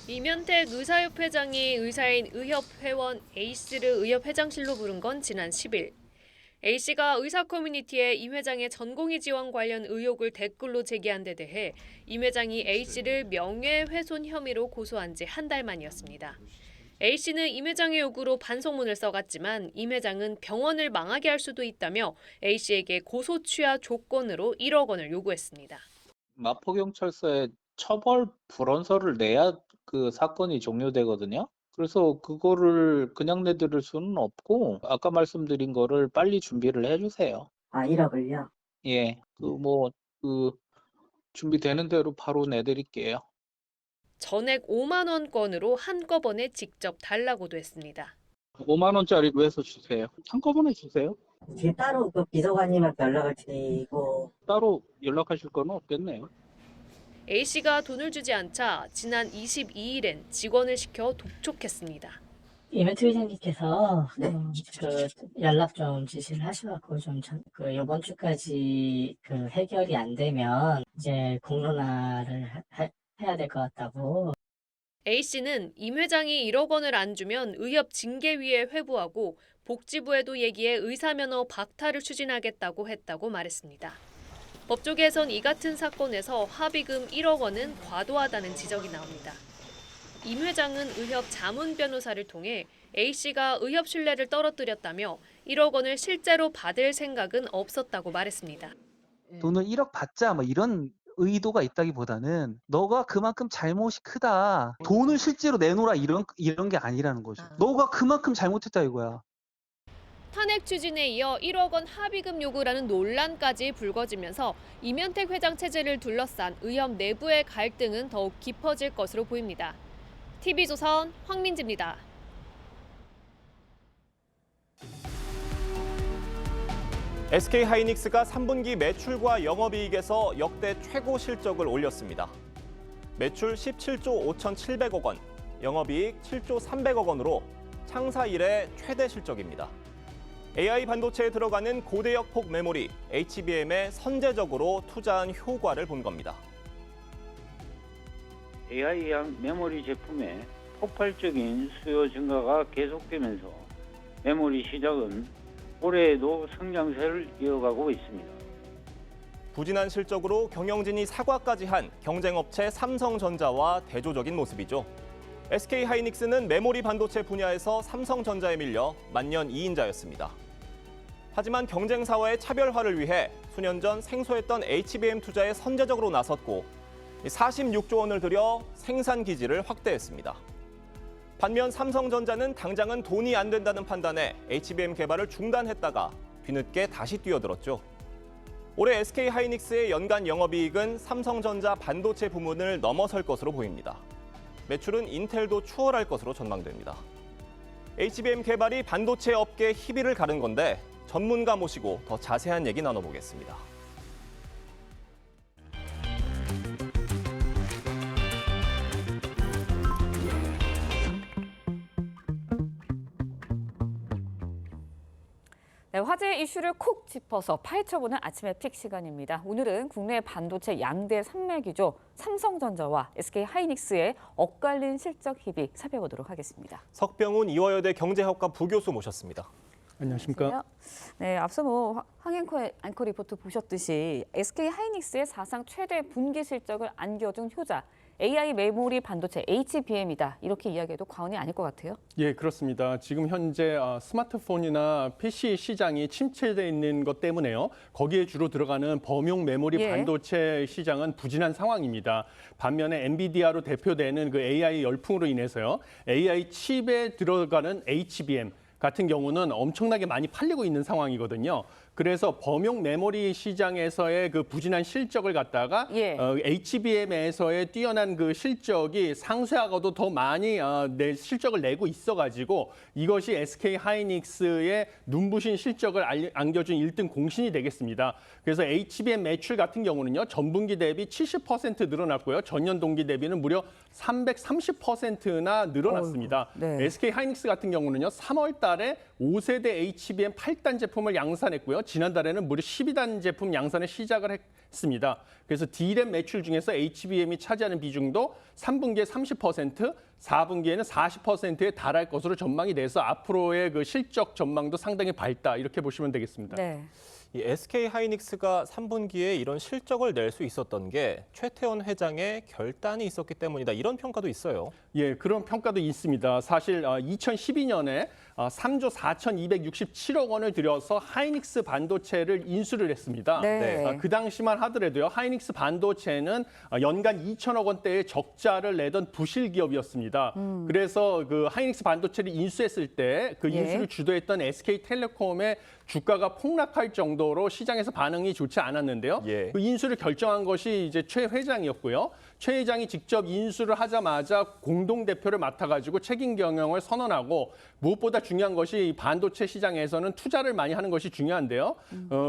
임현택 의사협회장이 의사인 의협회원 A씨를 의협회장실로 부른 건 지난 10일. A씨가 의사 커뮤니티에 임 회장의 전공의 지원 관련 의혹을 댓글로 제기한 데 대해 임 회장이 A씨를 명예훼손 혐의로 고소한 지 한 달 만이었습니다. A씨는 임 회장의 요구로 반성문을 써갔지만 임 회장은 병원을 망하게 할 수도 있다며 A씨에게 고소 취하 조건으로 1억 원을 요구했습니다. 마포경찰서에 처벌 불원서를 내야 그 사건이 종료되거든요. 그래서 그거를 그냥 내드릴 수는 없고 아까 말씀드린 거를 빨리 준비를 해주세요. 아, 1억을요? 예, 준비되는 대로 바로 내드릴게요. 전액 5만 원권으로 한꺼번에 직접 달라고도 했습니다. 5만 원짜리로 해서 주세요. 한꺼번에 주세요. 따로 그 비서관님한테 연락을 드리고 따로 연락하실 건 없겠네요. A씨가 돈을 주지 않자 지난 22일엔 직원을 시켜 독촉했습니다. 임현택 회장님께서 그 연락 좀 지시를 하셔갖고 좀 이번 주까지 그 해결이 안 되면 이제 공론화를 해야 될 것 같다고. A씨는 임 회장이 1억 원을 안 주면 의협 징계위에 회부하고 복지부에도 얘기해 의사면허 박탈을 추진하겠다고 했다고 말했습니다. 법조계에선 이 같은 사건에서 합의금 1억 원은 과도하다는 지적이 나옵니다. 임 회장은 의협 자문 변호사를 통해 A씨가 의협 신뢰를 떨어뜨렸다며 1억 원을 실제로 받을 생각은 없었다고 말했습니다. 돈을 1억 받자 뭐 이런 의도가 있다기보다는 너가 그만큼 잘못이 크다. 돈을 실제로 내놓으라 이런 게 아니라는 거죠. 너가 그만큼 잘못했다 이거야. 탄핵 추진에 이어 1억 원 합의금 요구라는 논란까지 불거지면서 임현택 회장 체제를 둘러싼 의협 내부의 갈등은 더욱 깊어질 것으로 보입니다. TV조선 황민지입니다. SK하이닉스가 3분기 매출과 영업이익에서 역대 최고 실적을 올렸습니다. 매출 17조 5,700억 원, 영업이익 7조 300억 원으로 창사 이래 최대 실적입니다. AI 반도체에 들어가는 고대역 폭 메모리 HBM에 선제적으로 투자한 효과를 본 겁니다. AI형 메모리 제품의 폭발적인 수요 증가가 계속되면서 메모리 시장은 올해에도 성장세를 이어가고 있습니다. 부진한 실적으로 경영진이 사과까지 한 경쟁업체 삼성전자와 대조적인 모습이죠. SK하이닉스는 메모리 반도체 분야에서 삼성전자에 밀려 만년 2인자였습니다. 하지만 경쟁사와의 차별화를 위해 수년 전 생소했던 HBM 투자에 선제적으로 나섰고 46조 원을 들여 생산 기지를 확대했습니다. 반면 삼성전자는 당장은 돈이 안 된다는 판단에 HBM 개발을 중단했다가 뒤늦게 다시 뛰어들었죠. 올해 SK하이닉스의 연간 영업이익은 삼성전자 반도체 부문을 넘어설 것으로 보입니다. 매출은 인텔도 추월할 것으로 전망됩니다. HBM 개발이 반도체 업계의 희비를 가른 건데 전문가 모시고 더 자세한 얘기 나눠보겠습니다. 네, 화제의 이슈를 콕 짚어서 파헤쳐보는 아침의 픽 시간입니다. 오늘은 국내 반도체 양대 산맥이죠. 삼성전자와 SK하이닉스의 엇갈린 실적 희비 살펴보도록 하겠습니다. 석병훈 이화여대 경제학과 부교수 모셨습니다. 안녕하십니까? 네, 앞서 황 앵커 리포트 보셨듯이 SK하이닉스의 사상 최대 분기 실적을 안겨준 효자 AI 메모리 반도체 HBM이다. 이렇게 이야기해도 과언이 아닐 것 같아요. 예, 그렇습니다. 지금 현재 스마트폰이나 PC 시장이 침체되어 있는 것 때문에요. 거기에 주로 들어가는 범용 메모리 반도체 시장은 부진한 상황입니다. 반면에 엔비디아로 대표되는 그 AI 열풍으로 인해서요. AI 칩에 들어가는 HBM 같은 경우는 엄청나게 많이 팔리고 있는 상황이거든요. 그래서 범용 메모리 시장에서의 그 부진한 실적을 갖다가 HBM에서의 뛰어난 그 실적이 상쇄하고도 더 많이 실적을 내고 있어가지고 이것이 SK 하이닉스의 눈부신 실적을 안겨준 1등 공신이 되겠습니다. 그래서 HBM 매출 같은 경우는요, 전분기 대비 70% 늘어났고요, 전년 동기 대비는 무려 330%나 늘어났습니다. SK 하이닉스 같은 경우는요, 3월 달에 5세대 HBM 8단 제품을 양산했고요. 지난달에는 무려 12단 제품 양산을 시작을 했습니다. 그래서 D램 매출 중에서 HBM이 차지하는 비중도 3분기에 30%, 4분기에는 40%에 달할 것으로 전망이 돼서 앞으로의 그 실적 전망도 상당히 밝다, 이렇게 보시면 되겠습니다. 네. 이 SK 하이닉스가 3분기에 이런 실적을 낼 수 있었던 게 최태원 회장의 결단이 있었기 때문이다, 이런 평가도 있어요. 예, 그런 평가도 있습니다. 사실 2012년에 3조 4,267억 원을 들여서 하이닉스 반도체를 인수를 했습니다. 그 당시만 하더라도요, 하이닉스 반도체는 연간 2천억 원대의 적자를 내던 부실 기업이었습니다. 그래서 그 하이닉스 반도체를 인수했을 때 그 인수를 주도했던 SK텔레콤의 주가가 폭락할 정도로 시장에서 반응이 좋지 않았는데요. 그 인수를 결정한 것이 이제 최 회장이었고요. 최 회장이 직접 인수를 하자마자 공동 대표를 맡아가지고 책임 경영을 선언하고, 무엇보다 중요한 것이 반도체 시장에서는 투자를 많이 하는 것이 중요한데요.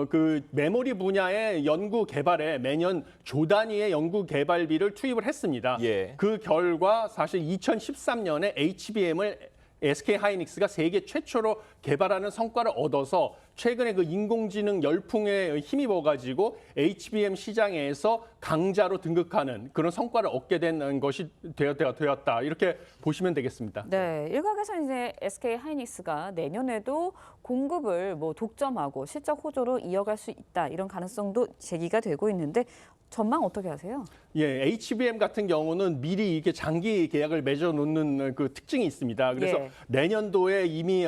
그 메모리 분야의 연구 개발에 매년 조 단위의 연구 개발비를 투입을 했습니다. 그 결과 사실 2013년에 HBM을 SK 하이닉스가 세계 최초로 개발하는 성과를 얻어서 최근에 그 인공지능 열풍에 힘입어가지고 HBM 시장에서 강자로 등극하는 그런 성과를 얻게 된 것이 되었다, 이렇게 보시면 되겠습니다. 네, 일각에서는 이제 SK 하이닉스가 내년에도 공급을 독점하고 실적 호조로 이어갈 수 있다, 이런 가능성도 제기가 되고 있는데 전망 어떻게 하세요? 예, HBM 같은 경우는 미리 이렇게 장기 계약을 맺어놓는 그 특징이 있습니다. 그래서 내년도에 이미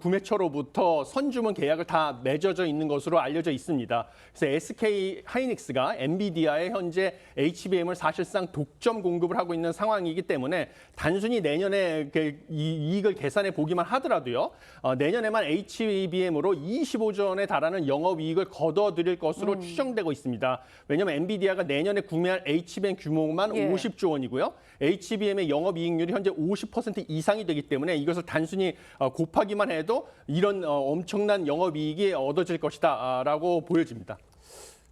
구매처로부터 선주문 계약을 다 맺어져 있는 것으로 알려져 있습니다. 그래서 SK 하이닉스가 엔비디아에 현재 HBM을 사실상 독점 공급을 하고 있는 상황이기 때문에 단순히 내년에 이익을 계산해 보기만 하더라도요, 내년에만 HBM으로 25조 원에 달하는 영업이익을 거둬들일 것으로 추정되고 있습니다. 왜냐하면 엔비디아가 내년에 구매할 HBM 규모만 50조 원이고요. HBM의 영업이익률이 현재 50% 이상이 되기 때문에 이것을 단순히 곱하기만 해도 이런 엄청난 영업이익이 얻어질 것이다라고 보여집니다.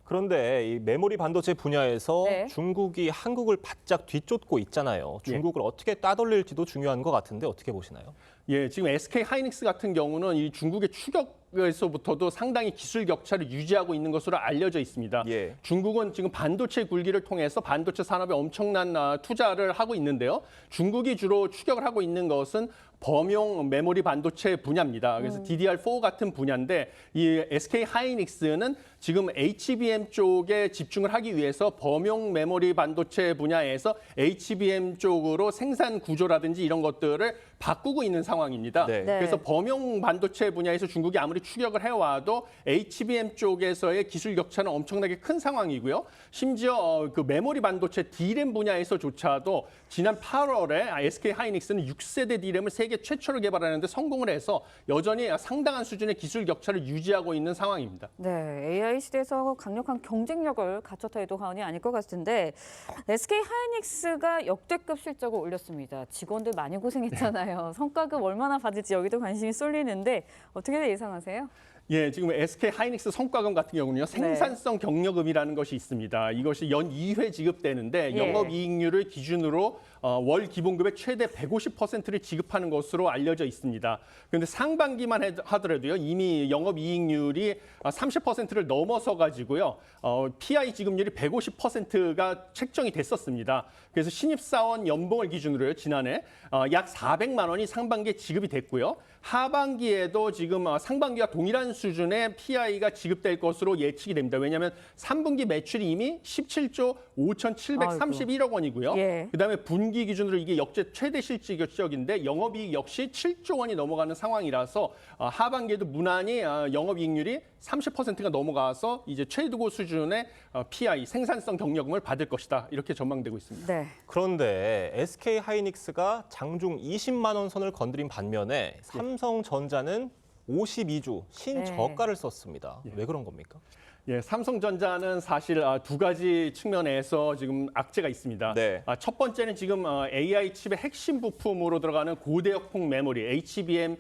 그런데 이 메모리 반도체 분야에서 중국이 한국을 바짝 뒤쫓고 있잖아요. 중국을 어떻게 따돌릴지도 중요한 것 같은데 어떻게 보시나요? 예, 지금 SK 하이닉스 같은 경우는 이 중국의 추격에서부터도 상당히 기술 격차를 유지하고 있는 것으로 알려져 있습니다. 중국은 지금 반도체 굴기를 통해서 반도체 산업에 엄청난 투자를 하고 있는데요. 중국이 주로 추격을 하고 있는 것은 범용 메모리 반도체 분야입니다. 그래서 DDR4 같은 분야인데 이 SK 하이닉스는 지금 HBM 쪽에 집중을 하기 위해서 범용 메모리 반도체 분야에서 HBM 쪽으로 생산 구조라든지 이런 것들을 바꾸고 있는 상황입니다. 그래서 범용 반도체 분야에서 중국이 아무리 추격을 해와도 HBM 쪽에서의 기술 격차는 엄청나게 큰 상황이고요. 심지어 그 메모리 반도체 D램 분야에서조차도 지난 8월에 SK 하이닉스는 6세대 D램을 세계 최초로 개발하는데 성공을 해서 여전히 상당한 수준의 기술 격차를 유지하고 있는 상황입니다. 네, AI 시대에서 강력한 경쟁력을 갖췄다 해도 과언이 아닐 것 같은데 SK 하이닉스가 역대급 실적을 올렸습니다. 직원들 많이 고생했잖아요. 성과급 얼마나 받을지 여기도 관심이 쏠리는데 어떻게 예상하세요? 예, 지금 SK 하이닉스 성과금 같은 경우는요, 생산성 경력금이라는 것이 있습니다. 이것이 연 2회 지급되는데 영업이익률을 기준으로 월 기본급의 최대 150%를 지급하는 것으로 알려져 있습니다. 그런데 상반기만 하더라도요, 이미 영업이익률이 30%를 넘어서 가지고요, PI 지급률이 150%가 책정이 됐었습니다. 그래서 신입사원 연봉을 기준으로요, 지난해 약 400만 원이 상반기에 지급이 됐고요. 하반기에도 지금 상반기와 동일한 수준의 PI가 지급될 것으로 예측이 됩니다. 왜냐하면 3분기 매출이 이미 17조 5,731억 원이고요. 그다음에 분기 기준으로 이게 역대 최대 실적인데 영업이익 역시 7조 원이 넘어가는 상황이라서 하반기에도 무난히 영업이익률이 30%가 넘어가서 이제 최고 수준의 PI, 생산성 경력금을 받을 것이다. 이렇게 전망되고 있습니다. 그런데 SK 하이닉스가 장중 20만 원 선을 건드린 반면에 삼성전자는 52주 신저가를 썼습니다. 왜 그런 겁니까? 예, 삼성전자는 사실 두 가지 측면에서 지금 악재가 있습니다. 첫 번째는 지금 AI 칩의 핵심 부품으로 들어가는 고대역폭 메모리 HBM의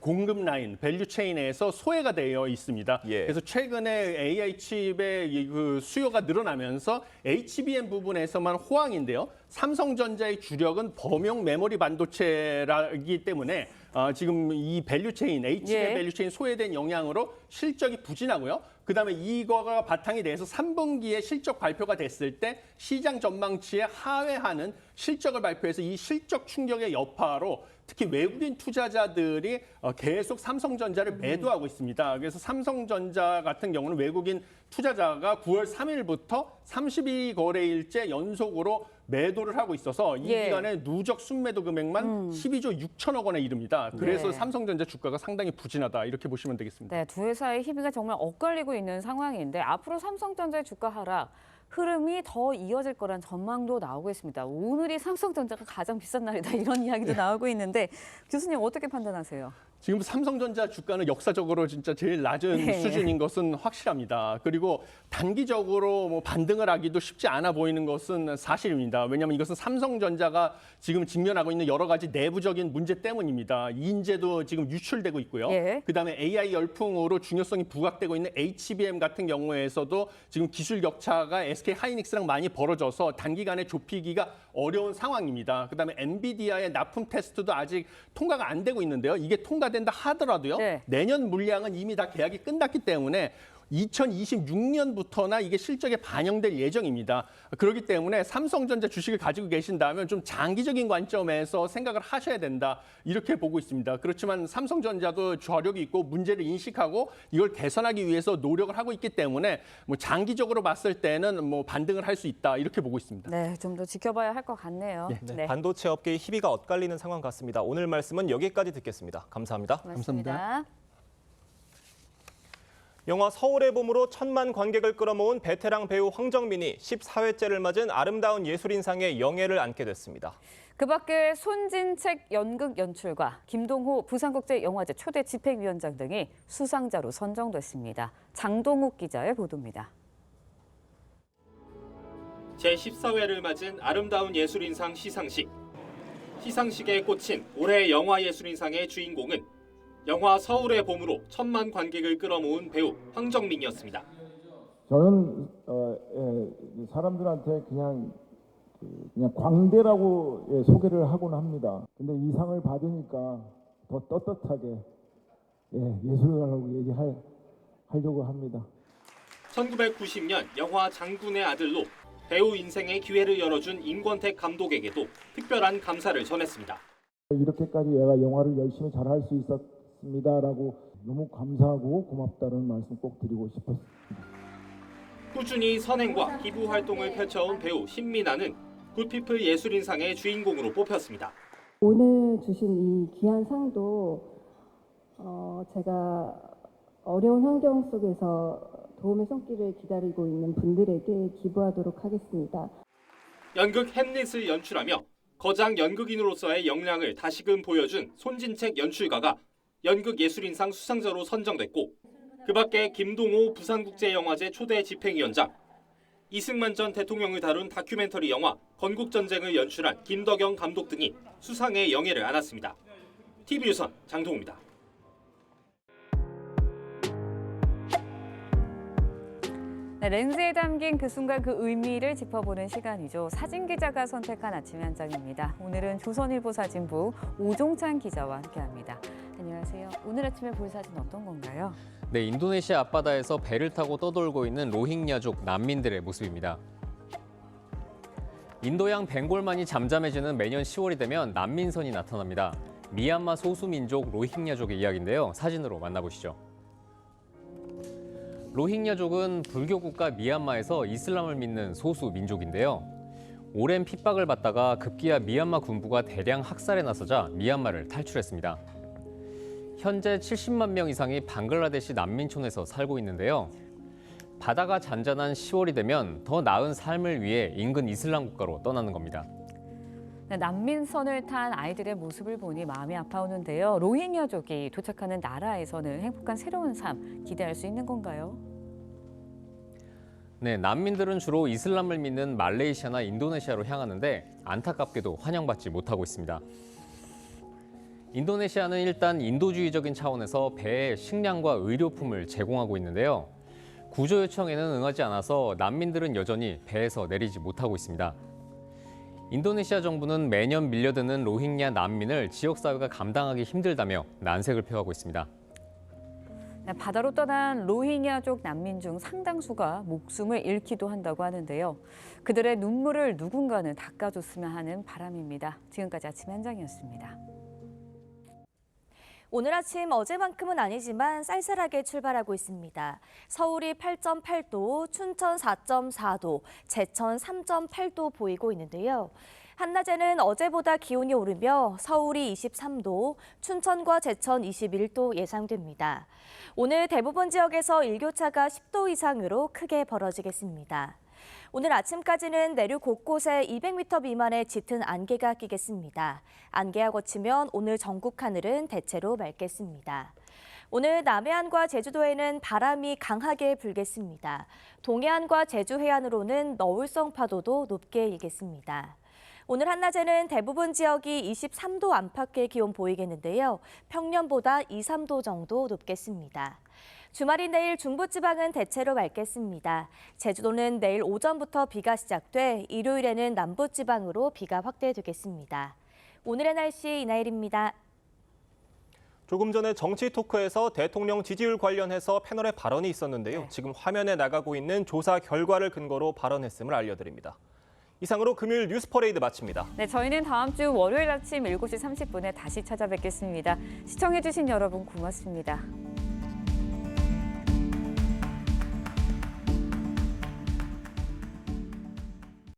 공급 라인, 밸류 체인에서 소외가 되어 있습니다. 그래서 최근에 AI 칩의 그 수요가 늘어나면서 HBM 부분에서만 호황인데요. 삼성전자의 주력은 범용 메모리 반도체라기 때문에 지금 이 밸류 체인, HBM 밸류 체인 소외된 영향으로 실적이 부진하고요. 그다음에 이거가 바탕이 돼서 3분기에 실적 발표가 됐을 때 시장 전망치에 하회하는 실적을 발표해서 이 실적 충격의 여파로 특히 외국인 투자자들이 계속 삼성전자를 매도하고 있습니다. 그래서 삼성전자 같은 경우는 외국인 투자자가 9월 3일부터 32거래일째 연속으로 매도를 하고 있어서 이 기간에 누적 순매도 금액만 12조 6천억 원에 이릅니다. 그래서 삼성전자 주가가 상당히 부진하다 이렇게 보시면 되겠습니다. 네, 두 회사의 희비가 정말 엇갈리고 있는 상황인데 앞으로 삼성전자의 주가 하락 흐름이 더 이어질 거란 전망도 나오고 있습니다. 오늘이 삼성전자가 가장 비싼 날이다 이런 이야기도 나오고 있는데 교수님 어떻게 판단하세요? 지금 삼성전자 주가는 역사적으로 진짜 제일 낮은 수준인 것은 확실합니다. 그리고 단기적으로 뭐 반등을 하기도 쉽지 않아 보이는 것은 사실입니다. 왜냐하면 이것은 삼성전자가 지금 직면하고 있는 여러 가지 내부적인 문제 때문입니다. 인재도 지금 유출되고 있고요. 그다음에 AI 열풍으로 중요성이 부각되고 있는 HBM 같은 경우에서도 지금 기술 격차가 SK 하이닉스랑 많이 벌어져서 단기간에 좁히기가 어려운 상황입니다. 그다음에 엔비디아의 납품 테스트도 아직 통과가 안 되고 있는데요. 이게 통과된다 하더라도요. 내년 물량은 이미 다 계약이 끝났기 때문에 2026년부터나 이게 실적에 반영될 예정입니다. 그렇기 때문에 삼성전자 주식을 가지고 계신다면 좀 장기적인 관점에서 생각을 하셔야 된다. 이렇게 보고 있습니다. 그렇지만 삼성전자도 저력이 있고 문제를 인식하고 이걸 개선하기 위해서 노력을 하고 있기 때문에 뭐 장기적으로 봤을 때는 뭐 반등을 할 수 있다. 이렇게 보고 있습니다. 네, 좀 더 지켜봐야 할 것 같네요. 반도체 업계의 희비가 엇갈리는 상황 같습니다. 오늘 말씀은 여기까지 듣겠습니다. 감사합니다. 감사합니다. 영화 서울의 봄으로 1,000만 관객을 끌어모은 베테랑 배우 황정민이 14회째를 맞은 아름다운 예술인상의 영예를 안게 됐습니다. 그 밖에 손진책 연극 연출가, 김동호 부산국제영화제 초대 집행위원장 등이 수상자로 선정됐습니다. 장동욱 기자의 보도입니다. 제14회를 맞은 아름다운 예술인상 시상식. 시상식에 꽂힌 올해 영화예술인상의 주인공은 영화 서울의 봄으로 1,000만 관객을 끌어모은 배우 황정민이었습니다. 저는 사람들한테 그냥 광대라고 소개를 하곤 합니다. 근데 이 상을 받으니까 더 떳떳하게 예술가라고 하려고 합니다. 1990년 영화 장군의 아들로 배우 인생의 기회를 열어준 임권택 감독에게도 특별한 감사를 전했습니다. 이렇게까지 얘가 영화를 열심히 잘할 수 있었습니다라고 너무 감사하고 고맙다는 말씀 꼭 드리고 싶었습니다. 꾸준히 선행과 기부 활동을 펼쳐온 배우 신민아는 굿피플 예술인상의 주인공으로 뽑혔습니다. 오늘 주신 이 귀한 상도 제가 어려운 환경 속에서 도움의 손길을 기다리고 있는 분들에게 기부하도록 하겠습니다. 연극 햄릿을 연출하며 거장 연극인으로서의 역량을 다시금 보여준 손진책 연출가가 연극 예술인상 수상자로 선정됐고 그 밖에 김동호 부산국제영화제 초대 집행위원장, 이승만 전 대통령을 다룬 다큐멘터리 영화 건국전쟁을 연출한 김덕영 감독 등이 수상의 영예를 안았습니다. TV유선 장동우입니다. 네, 렌즈에 담긴 그 순간 그 의미를 짚어보는 시간이죠. 사진 기자가 선택한 아침의 한 장입니다. 오늘은 조선일보 사진부 오종찬 기자와 함께합니다. 안녕하세요. 오늘 아침에 볼 사진 어떤 건가요? 네, 인도네시아 앞바다에서 배를 타고 떠돌고 있는 로힝야족 난민들의 모습입니다. 인도양 벵골만이 잠잠해지는 매년 10월이 되면 난민선이 나타납니다. 미얀마 소수민족 로힝야족의 이야기인데요. 사진으로 만나보시죠. 로힝야족은 불교 국가 미얀마에서 이슬람을 믿는 소수 민족인데요. 오랜 핍박을 받다가 급기야 미얀마 군부가 대량 학살에 나서자 미얀마를 탈출했습니다. 현재 70만 명 이상이 방글라데시 난민촌에서 살고 있는데요. 바다가 잔잔한 10월이 되면 더 나은 삶을 위해 인근 이슬람 국가로 떠나는 겁니다. 난민선을 탄 아이들의 모습을 보니 마음이 아파오는데요. 로힝야족이 도착하는 나라에서는 행복한 새로운 삶 기대할 수 있는 건가요? 네, 난민들은 주로 이슬람을 믿는 말레이시아나 인도네시아로 향하는데 안타깝게도 환영받지 못하고 있습니다. 인도네시아는 일단 인도주의적인 차원에서 배에 식량과 의료품을 제공하고 있는데요. 구조 요청에는 응하지 않아서 난민들은 여전히 배에서 내리지 못하고 있습니다. 인도네시아 정부는 매년 밀려드는 로힝야 난민을 지역사회가 감당하기 힘들다며 난색을 표하고 있습니다. 바다로 떠난 로힝야족 난민 중 상당수가 목숨을 잃기도 한다고 하는데요. 그들의 눈물을 누군가는 닦아줬으면 하는 바람입니다. 지금까지 아침 현장이었습니다. 오늘 아침 어제만큼은 아니지만 쌀쌀하게 출발하고 있습니다. 서울이 8.8도, 춘천 4.4도, 제천 3.8도 보이고 있는데요. 한낮에는 어제보다 기온이 오르며 서울이 23도, 춘천과 제천 21도 예상됩니다. 오늘 대부분 지역에서 일교차가 10도 이상으로 크게 벌어지겠습니다. 오늘 아침까지는 내륙 곳곳에 200m 미만의 짙은 안개가 끼겠습니다. 안개가 걷히면 오늘 전국 하늘은 대체로 맑겠습니다. 오늘 남해안과 제주도에는 바람이 강하게 불겠습니다. 동해안과 제주 해안으로는 너울성 파도도 높게 일겠습니다. 오늘 한낮에는 대부분 지역이 23도 안팎의 기온 보이겠는데요. 평년보다 2, 3도 정도 높겠습니다. 주말인 내일 중부지방은 대체로 맑겠습니다. 제주도는 내일 오전부터 비가 시작돼 일요일에는 남부지방으로 비가 확대되겠습니다. 오늘의 날씨 이나일입니다. 조금 전에 정치 토크에서 대통령 지지율 관련해서 패널의 발언이 있었는데요. 지금 화면에 나가고 있는 조사 결과를 근거로 발언했음을 알려드립니다. 이상으로 금요일 뉴스 퍼레이드 마칩니다. 네, 저희는 다음 주 월요일 아침 7시 30분에 다시 찾아뵙겠습니다. 시청해주신 여러분 고맙습니다.